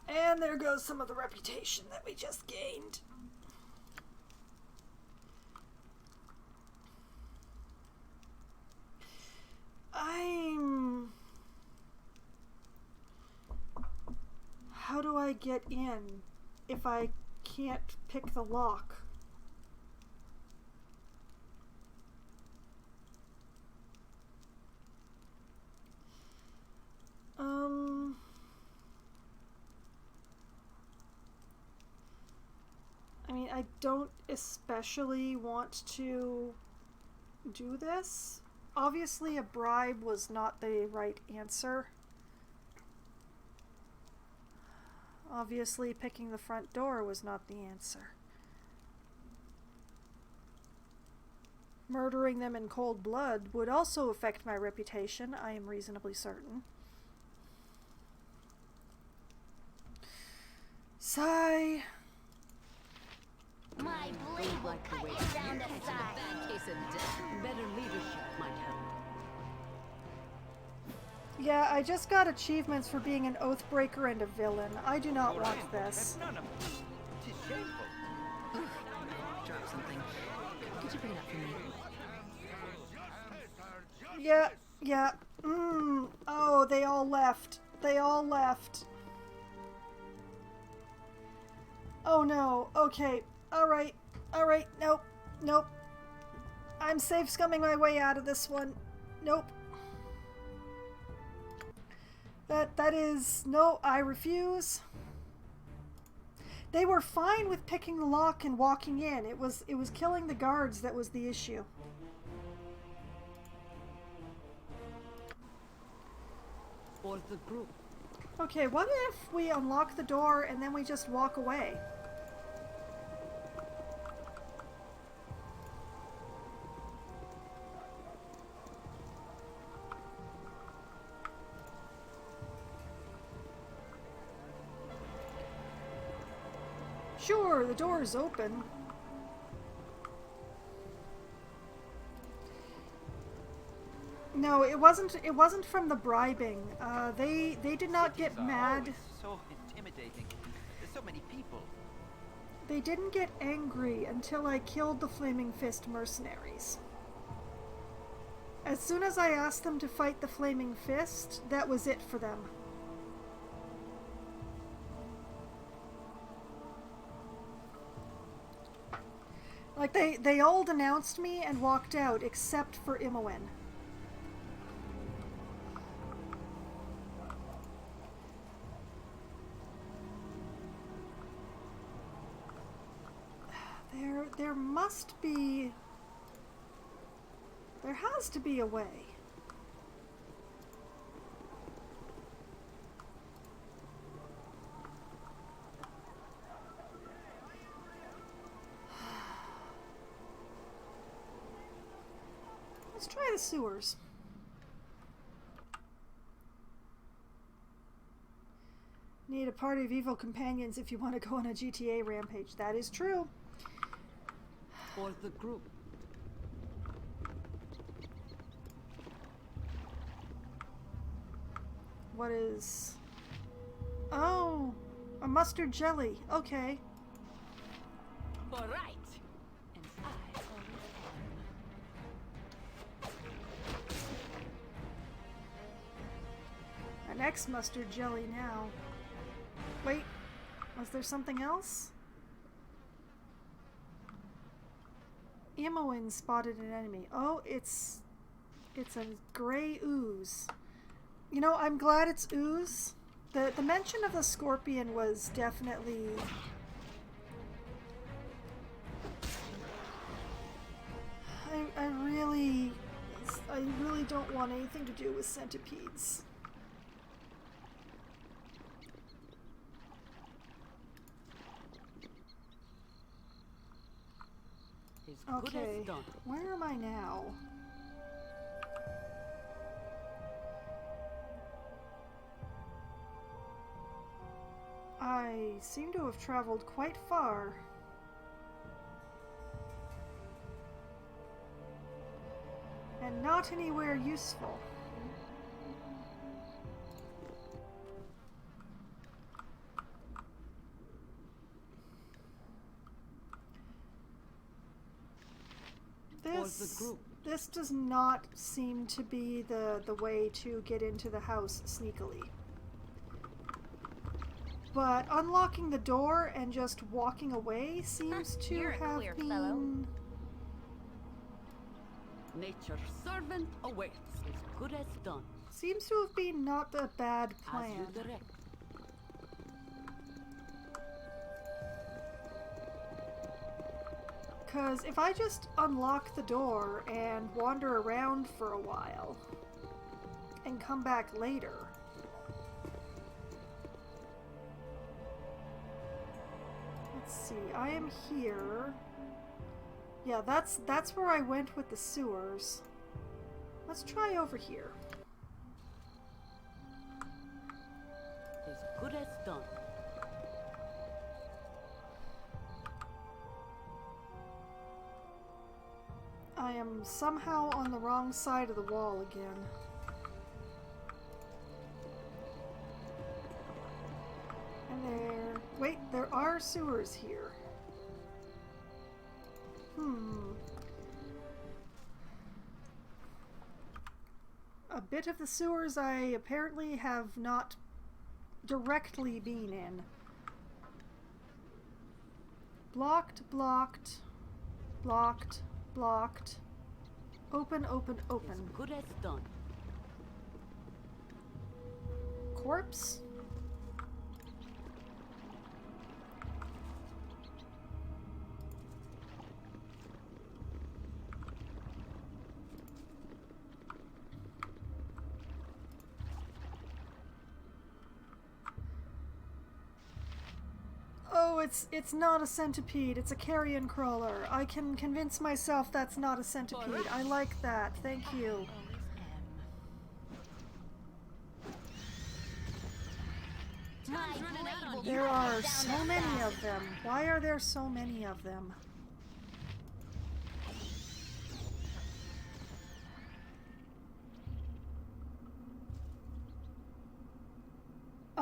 And there goes some of the reputation that we just gained. How do I get in if I can't pick the lock? I mean, I don't especially want to do this. Obviously, a bribe was not the right answer. Obviously, picking the front door was not the answer. Murdering them in cold blood would also affect my reputation, I am reasonably certain. Sigh. My blade will cut you down to size. Bad case of death. Better leadership might help. Yeah, I just got achievements for being an oathbreaker and a villain. I do not want this. None of it. It is shameful. Drop something. Could you pick it up for me? Yeah. Oh, they all left. They all left. Oh no. Okay. Alright. Nope. I'm safe scumming my way out of this one. Nope. That is... No, I refuse. They were fine with picking the lock and walking in. It was killing the guards that was the issue. Or the group. Okay, what if we unlock the door and then we just walk away? Sure, the door is open. No, it wasn't from the bribing. They did not get mad. So intimidating. There's so many people. They didn't get angry until I killed the Flaming Fist mercenaries. As soon as I asked them to fight the Flaming Fist, that was it for them. Like, they all denounced me and walked out, except for Imoen. There must be... There has to be a way. Let's try the sewers. Need a party of evil companions if you want to go on a GTA rampage. That is true. Or the group. What is... Oh! A mustard jelly. Okay. All right. And I always am. An X mustard jelly now. Wait. Was there something else? Imoen spotted an enemy. Oh, it's a gray ooze. You know, I'm glad it's ooze. The mention of the scorpion was definitely... I really don't want anything to do with centipedes. Okay, where am I now? I seem to have traveled quite far. And not anywhere useful. This does not seem to be the way to get into the house sneakily. But unlocking the door and just walking away seems to have been... fellow. Nature's servant awaits, as good as done. Seems to have been not a bad plan. As you direct. Because if I just unlock the door and wander around for a while and come back later... Let's see, I am here. Yeah, that's where I went with the sewers. Let's try over here. As good as done. I am somehow on the wrong side of the wall again. And there... Wait, there are sewers here. A bit of the sewers I apparently have not directly been in. Blocked, blocked, blocked, blocked. Open, open, open. As good as done. Corpse? Oh, it's not a centipede, it's a carrion crawler. I can convince myself that's not a centipede. I like that, thank you. There are so many of them. Why are there so many of them?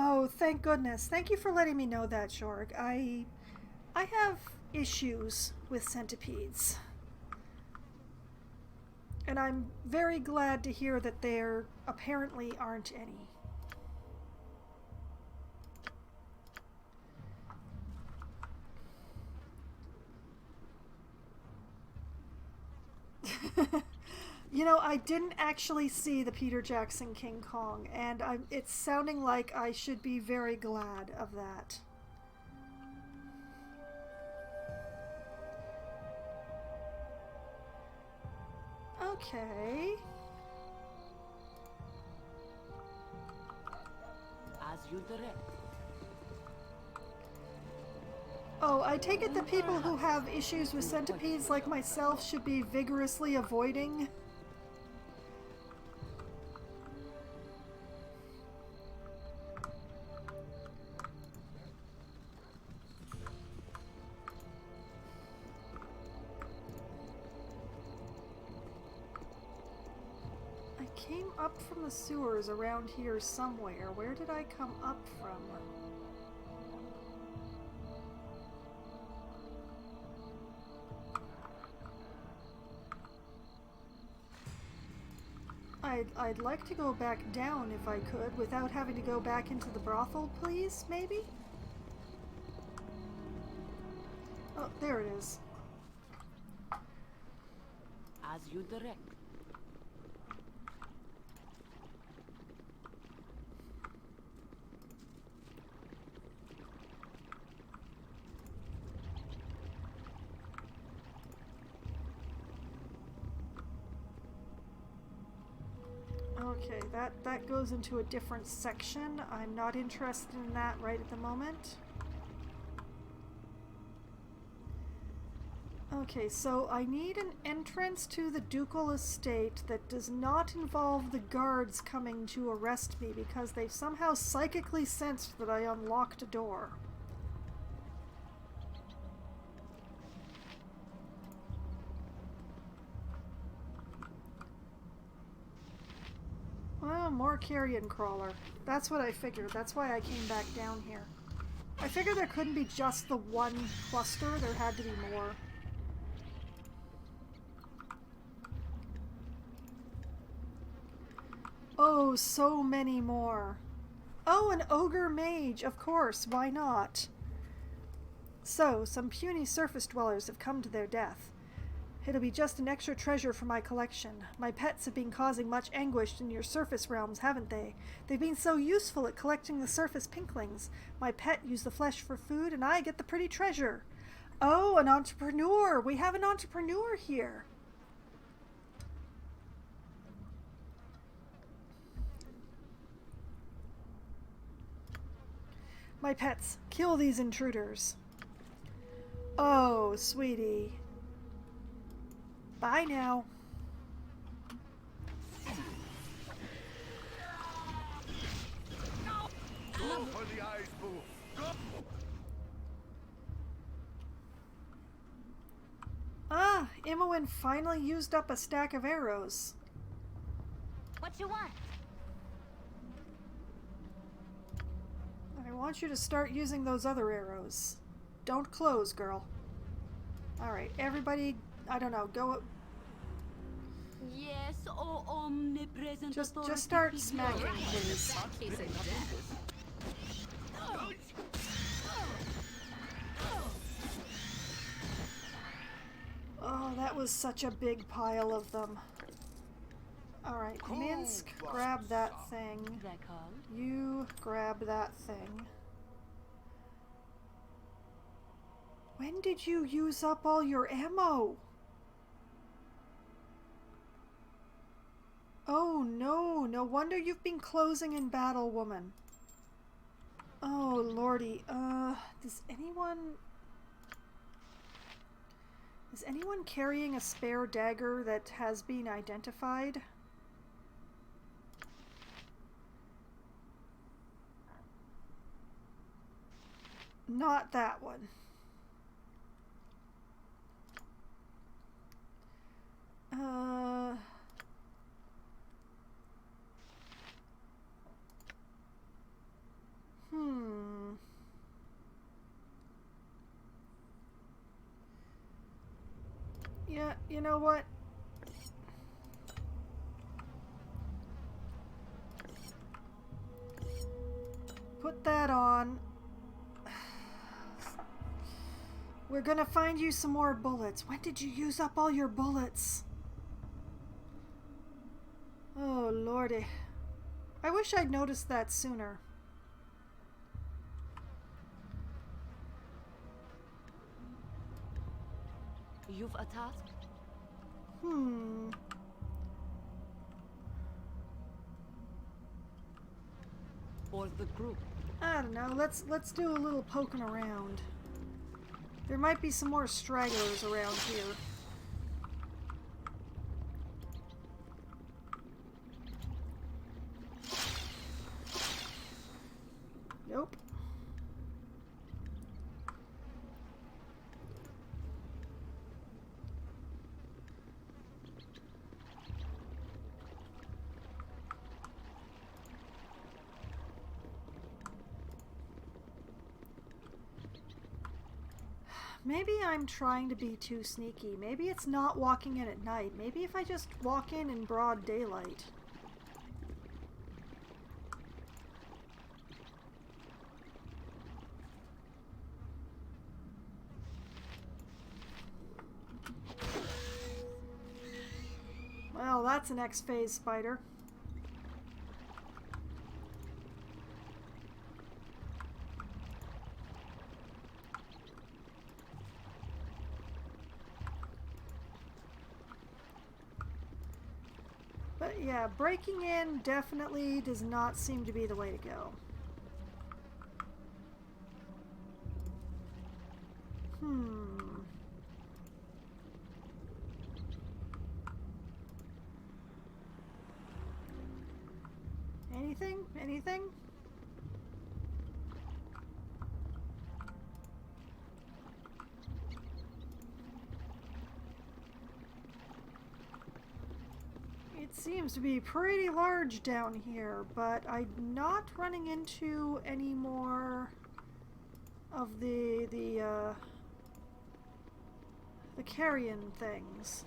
Oh, thank goodness. Thank you for letting me know that, Shorg. I have issues with centipedes. And I'm very glad to hear that there apparently aren't any. You know, I didn't actually see the Peter Jackson King Kong, and it's sounding like I should be very glad of that. Okay. As you direct. Oh, I take it that people who have issues with centipedes like myself should be vigorously avoiding. I came up from the sewers around here somewhere. Where did I come up from? I'd like to go back down if I could, without having to go back into the brothel, please, maybe? Oh, there it is. As you direct. Okay, that goes into a different section. I'm not interested in that right at the moment. Okay, so I need an entrance to the ducal estate that does not involve the guards coming to arrest me because they've somehow psychically sensed that I unlocked a door. Well, more carrion crawler. That's what I figured. That's why I came back down here. I figured there couldn't be just the one cluster. There had to be more. Oh, so many more. Oh, an ogre mage. Of course, why not? So, some puny surface dwellers have come to their death. It'll be just an extra treasure for my collection. My pets have been causing much anguish in your surface realms, haven't they? They've been so useful at collecting the surface pinklings. My pet used the flesh for food, and I get the pretty treasure. Oh, an entrepreneur! We have an entrepreneur here! My pets, kill these intruders. Oh, sweetie. Bye now. Go for the eyes, Boo. Go. Ah, Imoen finally used up a stack of arrows. What you want? I want you to start using those other arrows. Don't close, girl. Alright, everybody, I don't know, go... Yes, oh omnipresent Just authority, start figure. smacking, please. Case of death. Oh, that was such a big pile of them. Alright, Minsk, grab that thing. You grab that thing. When did you use up all your ammo? Oh no, no wonder you've been closing in battle, woman. Oh lordy, does anyone carrying a spare dagger that has been identified? Not that one. Yeah, you know what? Put that on. We're gonna find you some more bullets. When did you use up all your bullets? Oh, lordy. I wish I'd noticed that sooner. You've a task? For the group. I don't know. Let's do a little poking around. There might be some more stragglers around here. Nope. Maybe I'm trying to be too sneaky. Maybe it's not walking in at night. Maybe if I just walk in broad daylight. Well, that's an X-phase spider. But yeah, breaking in definitely does not seem to be the way to go. Anything? Anything? It seems to be pretty large down here, but I'm not running into any more of the carrion things.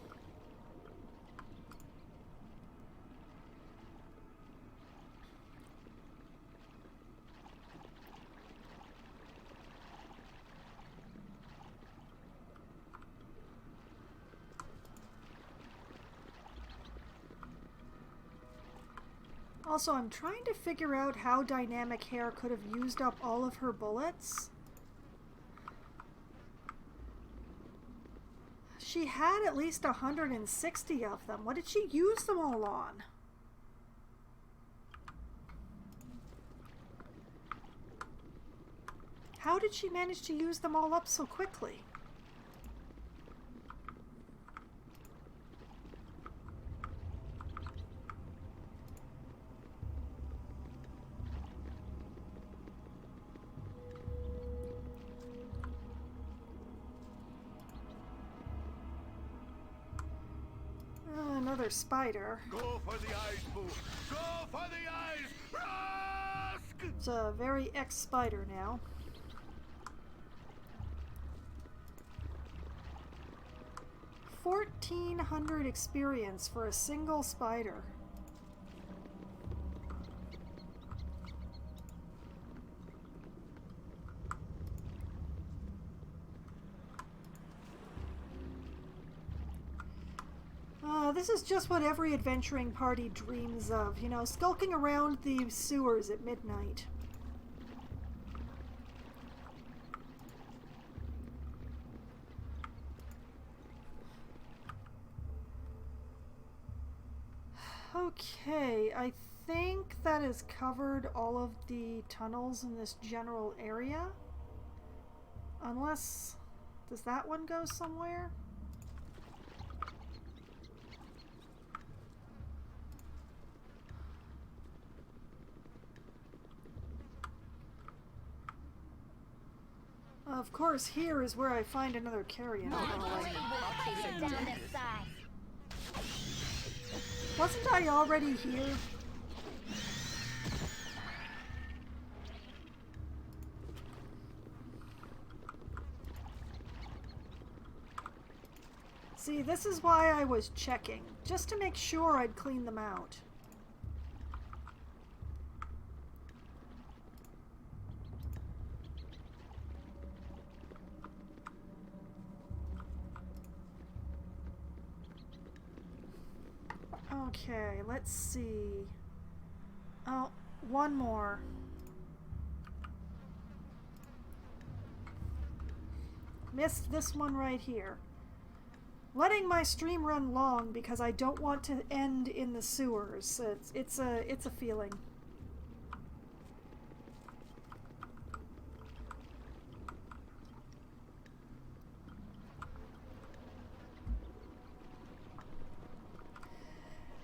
Also, I'm trying to figure out how Dynamic Hair could have used up all of her bullets. She had at least 160 of them. What did she use them all on? How did she manage to use them all up so quickly? Another spider. Go for the eyes, Boo! Go for the eyes! Rusk! It's a very ex-spider now. $1,400 experience for a single spider. This is just what every adventuring party dreams of, you know, skulking around the sewers at midnight. Okay, I think that has covered all of the tunnels in this general area. Unless, does that one go somewhere? Of course, here is where I find another carrion. Wasn't I already here? See, this is why I was checking, just to make sure I'd clean them out. Okay, let's see. Oh, one more. Missed this one right here. Letting my stream run long because I don't want to end in the sewers. It's a feeling.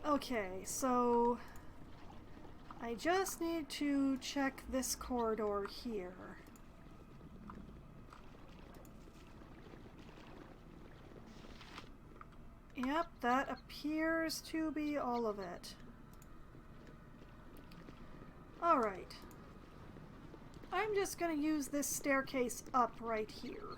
Okay, so I just need to check this corridor here. Yep, that appears to be all of it. Alright. I'm just gonna use this staircase up right here.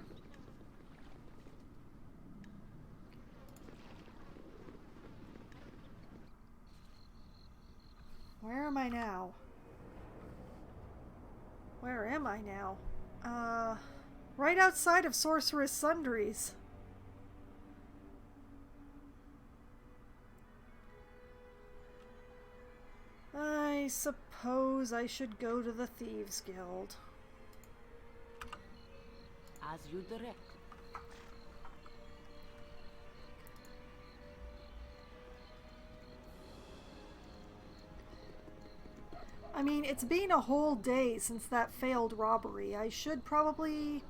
Where am I now? Where am I now? Right outside of Sorceress Sundries. I suppose I should go to the Thieves Guild. As you direct. I mean, it's been a whole day since that failed robbery. I should probably...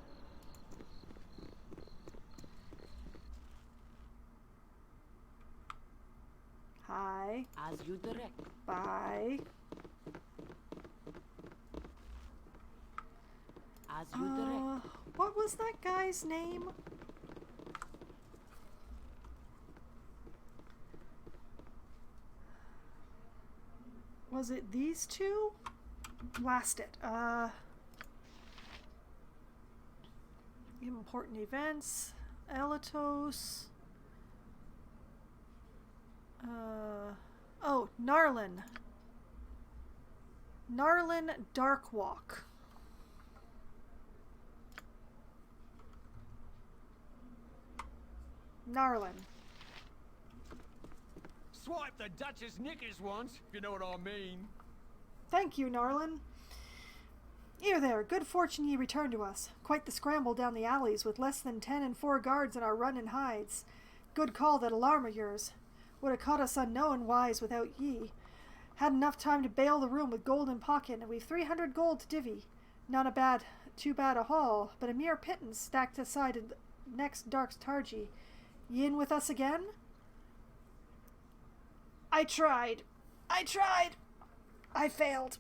Hi. As you direct. Bye. As you direct. What was that guy's name? Was it these two? Blast it. Important events. Elatos. Oh, Narlin. Narlin Darkwalk. Narlin. Swipe the Duchess knickers once, if you know what I mean. Thank you, Narlin. Here there, good fortune ye returned to us. Quite the scramble down the alleys with less than 10 and 4 guards in our run and hides. Good call, that alarm of yours. Would have caught us unknown wise without ye. Had enough time to bail the room with gold in pocket, and we've 300 gold to divvy. Not too bad a haul, but a mere pittance stacked aside in the next Dark's Targy. Ye in with us again? I tried. I failed.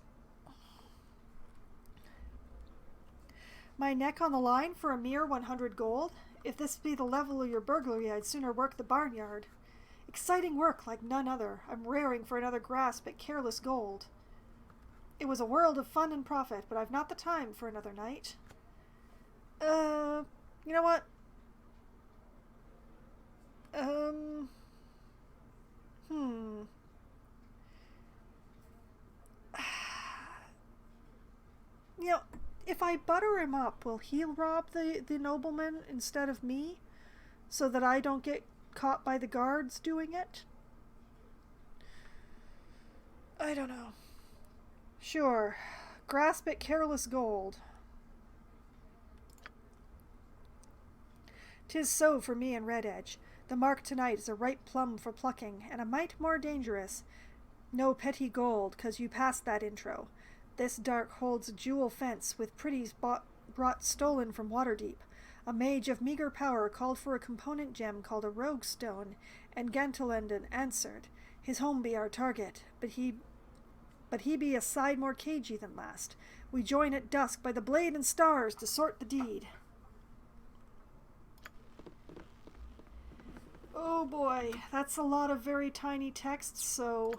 My neck on the line for a mere 100 gold? If this be the level of your burglary, I'd sooner work the barnyard. Exciting work like none other. I'm raring for another grasp at careless gold. It was a world of fun and profit, but I've not the time for another night. You know what? You know, if I butter him up, will he rob the nobleman instead of me? So that I don't get caught by the guards doing it? I don't know. Sure. Grasp at careless gold. 'Tis so for me and Red Edge. The mark tonight is a ripe plum for plucking, and a mite more dangerous. No petty gold, 'cause you passed that intro. This dark holds a jewel fence with pretties brought stolen from Waterdeep. A mage of meager power called for a component gem called a rogue stone, and Gantelenden answered. His home be our target, but he be a side more cagey than last. We join at dusk by the blade and stars to sort the deed. Oh boy, that's a lot of very tiny text, so...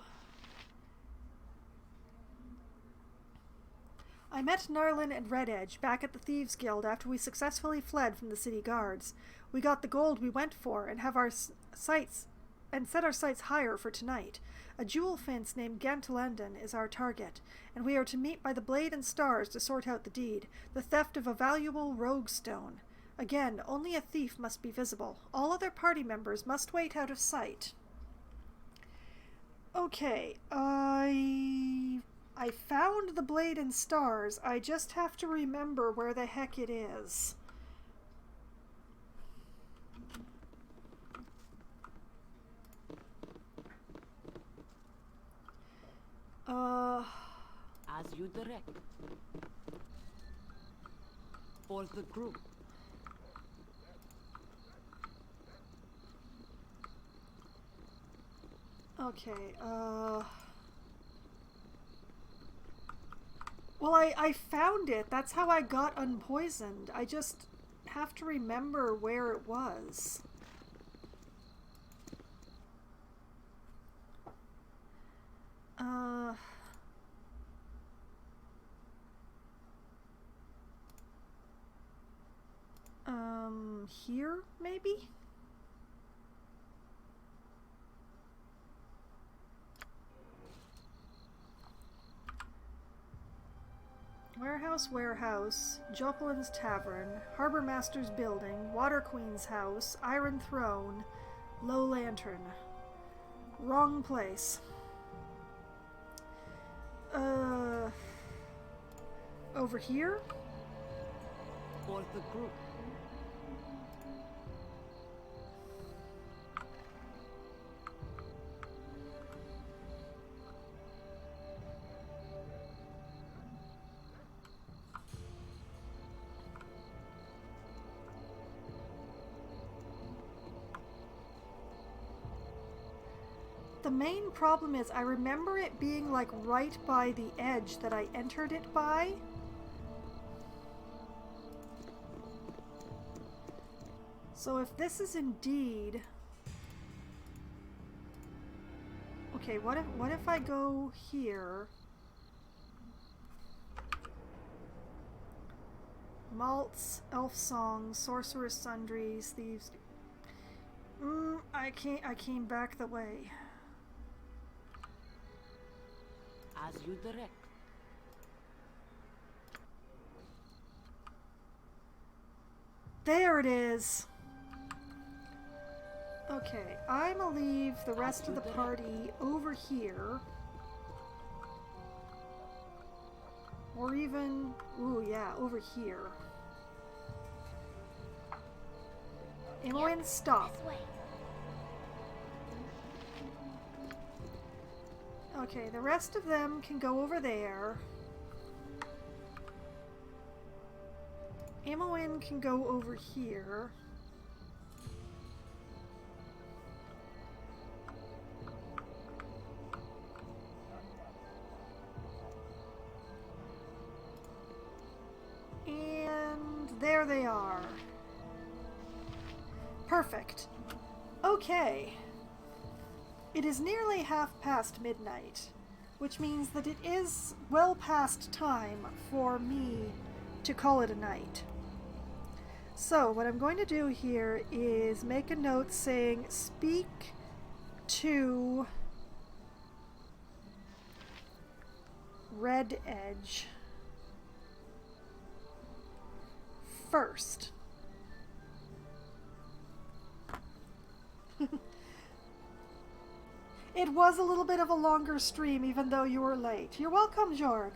I met Narlin and Red Edge back at the Thieves' Guild after we successfully fled from the city guards. We got the gold we went for and have our sights and set our sights higher for tonight. A jewel fence named Gantelenden is our target, and we are to meet by the blade and stars to sort out the deed, the theft of a valuable rogue stone. Again, only a thief must be visible. All other party members must wait out of sight. Okay, I found the blade and stars. I just have to remember where the heck it is. As you direct. For the group. Okay, well, I found it. That's how I got unpoisoned. I just have to remember where it was. Here, maybe? Warehouse, Jopelin's Tavern, Harbor Master's Building, Water Queen's House, Iron Throne, Low Lantern. Wrong place. Over here? For the group. The main problem is I remember it being like right by the edge that I entered it by. So if this is indeed... Okay, what if I go here? Malts, elf songs, sorcerer's sundries, thieves. I came back the way. As you direct. There it is. Okay, I'ma leave the rest of the party over here. Or even, ooh yeah, over here. Imoen, stop. This way. Okay, the rest of them can go over there. Imoen can go over here. And there they are. Perfect. Okay. It is nearly midnight, which means that it is well past time for me to call it a night. So what I'm going to do here is make a note saying speak to Red Edge first. It was a little bit of a longer stream even though you were late. You're welcome, Jorg.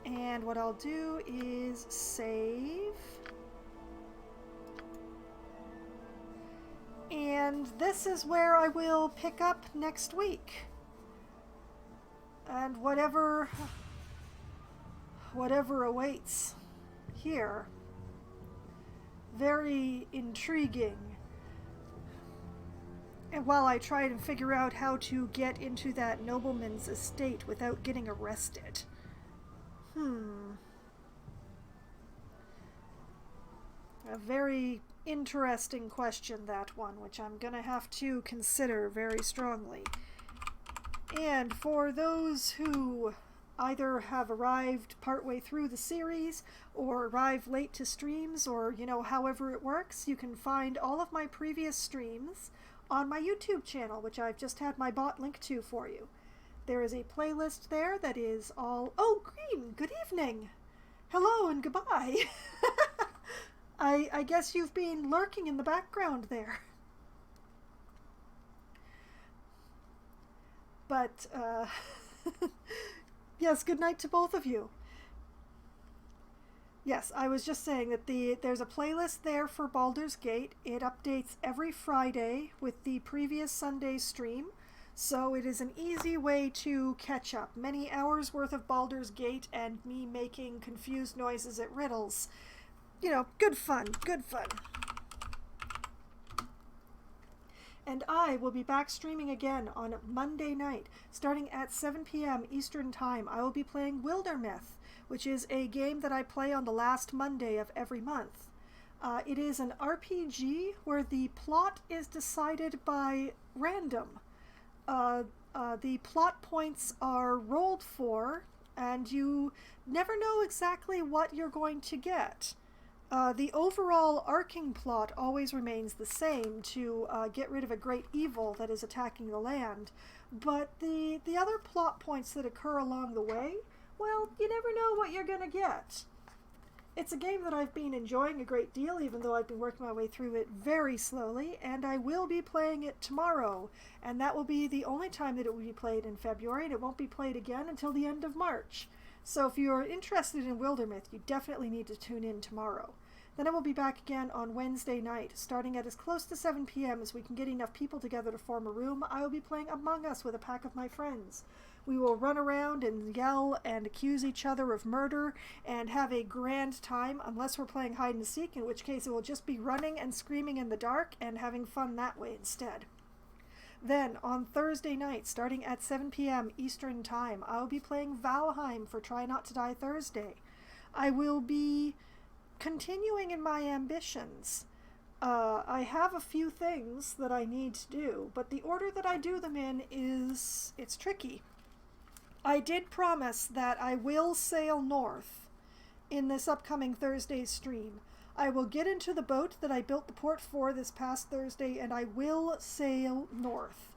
And what I'll do is save. And this is where I will pick up next week. And whatever awaits here. Very intriguing. And while I try and figure out how to get into that nobleman's estate without getting arrested. A very interesting question, that one, which I'm gonna have to consider very strongly. And for those who either have arrived partway through the series or arrived late to streams, or, you know, however it works, you can find all of my previous streams on my YouTube channel, which I've just had my bot link to for you. There is a playlist there that is all... Oh, Green! Good evening! Hello and goodbye! I guess you've been lurking in the background there. But, yes, good night to both of you. Yes, I was just saying that there's a playlist there for Baldur's Gate. It updates every Friday with the previous Sunday's stream, so it is an easy way to catch up. Many hours worth of Baldur's Gate and me making confused noises at riddles. You know, good fun, good fun. And I will be back streaming again on Monday night, starting at 7 p.m. Eastern Time. I will be playing Wildermyth, which is a game that I play on the last Monday of every month. It is an RPG where the plot is decided by random. The plot points are rolled for, and you never know exactly what you're going to get. The overall arcing plot always remains the same, to get rid of a great evil that is attacking the land. But the other plot points that occur along the way, well, you never know what you're going to get. It's a game that I've been enjoying a great deal, even though I've been working my way through it very slowly, and I will be playing it tomorrow. And that will be the only time that it will be played in February, and it won't be played again until the end of March. So if you're interested in Wildermyth, you definitely need to tune in tomorrow. Then I will be back again on Wednesday night, starting at as close to 7 p.m. as we can get enough people together to form a room. I will be playing Among Us with a pack of my friends. We will run around and yell and accuse each other of murder and have a grand time, unless we're playing hide and seek, in which case it will just be running and screaming in the dark and having fun that way instead. Then, on Thursday night, starting at 7 p.m. Eastern Time, I'll be playing Valheim for Try Not to Die Thursday. I will be continuing in my ambitions. I have a few things that I need to do, but the order that I do them in it's tricky. I did promise that I will sail north in this upcoming Thursday's stream. I will get into the boat that I built the port for this past Thursday, and I will sail north.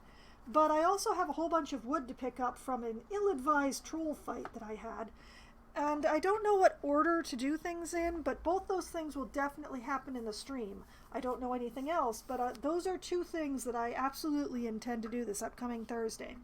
But I also have a whole bunch of wood to pick up from an ill-advised troll fight that I had, and I don't know what order to do things in, but both those things will definitely happen in the stream. I don't know anything else, but those are two things that I absolutely intend to do this upcoming Thursday.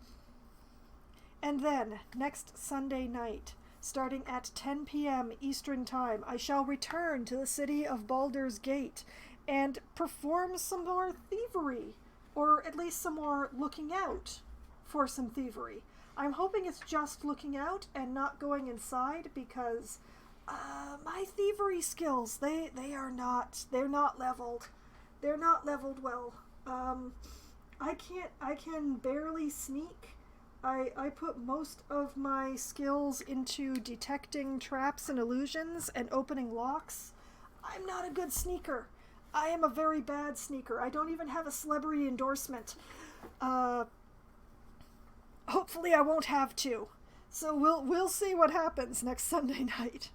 And then, next Sunday night, starting at 10 p.m. Eastern Time, I shall return to the city of Baldur's Gate and perform some more thievery, or at least some more looking out for some thievery. I'm hoping it's just looking out and not going inside, because my thievery skills, they're not leveled. They're not leveled well. I can barely sneak. I put most of my skills into detecting traps and illusions and opening locks. I'm not a good sneaker. I am a very bad sneaker. I don't even have a celebrity endorsement. Hopefully I won't have to. So we'll see what happens next Sunday night.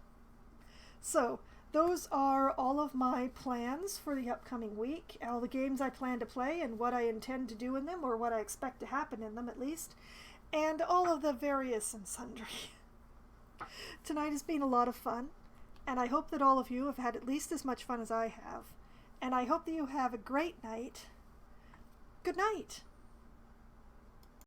So, those are all of my plans for the upcoming week, all the games I plan to play and what I intend to do in them, or what I expect to happen in them at least, and all of the various and sundry. Tonight has been a lot of fun, and I hope that all of you have had at least as much fun as I have, and I hope that you have a great night. Good night!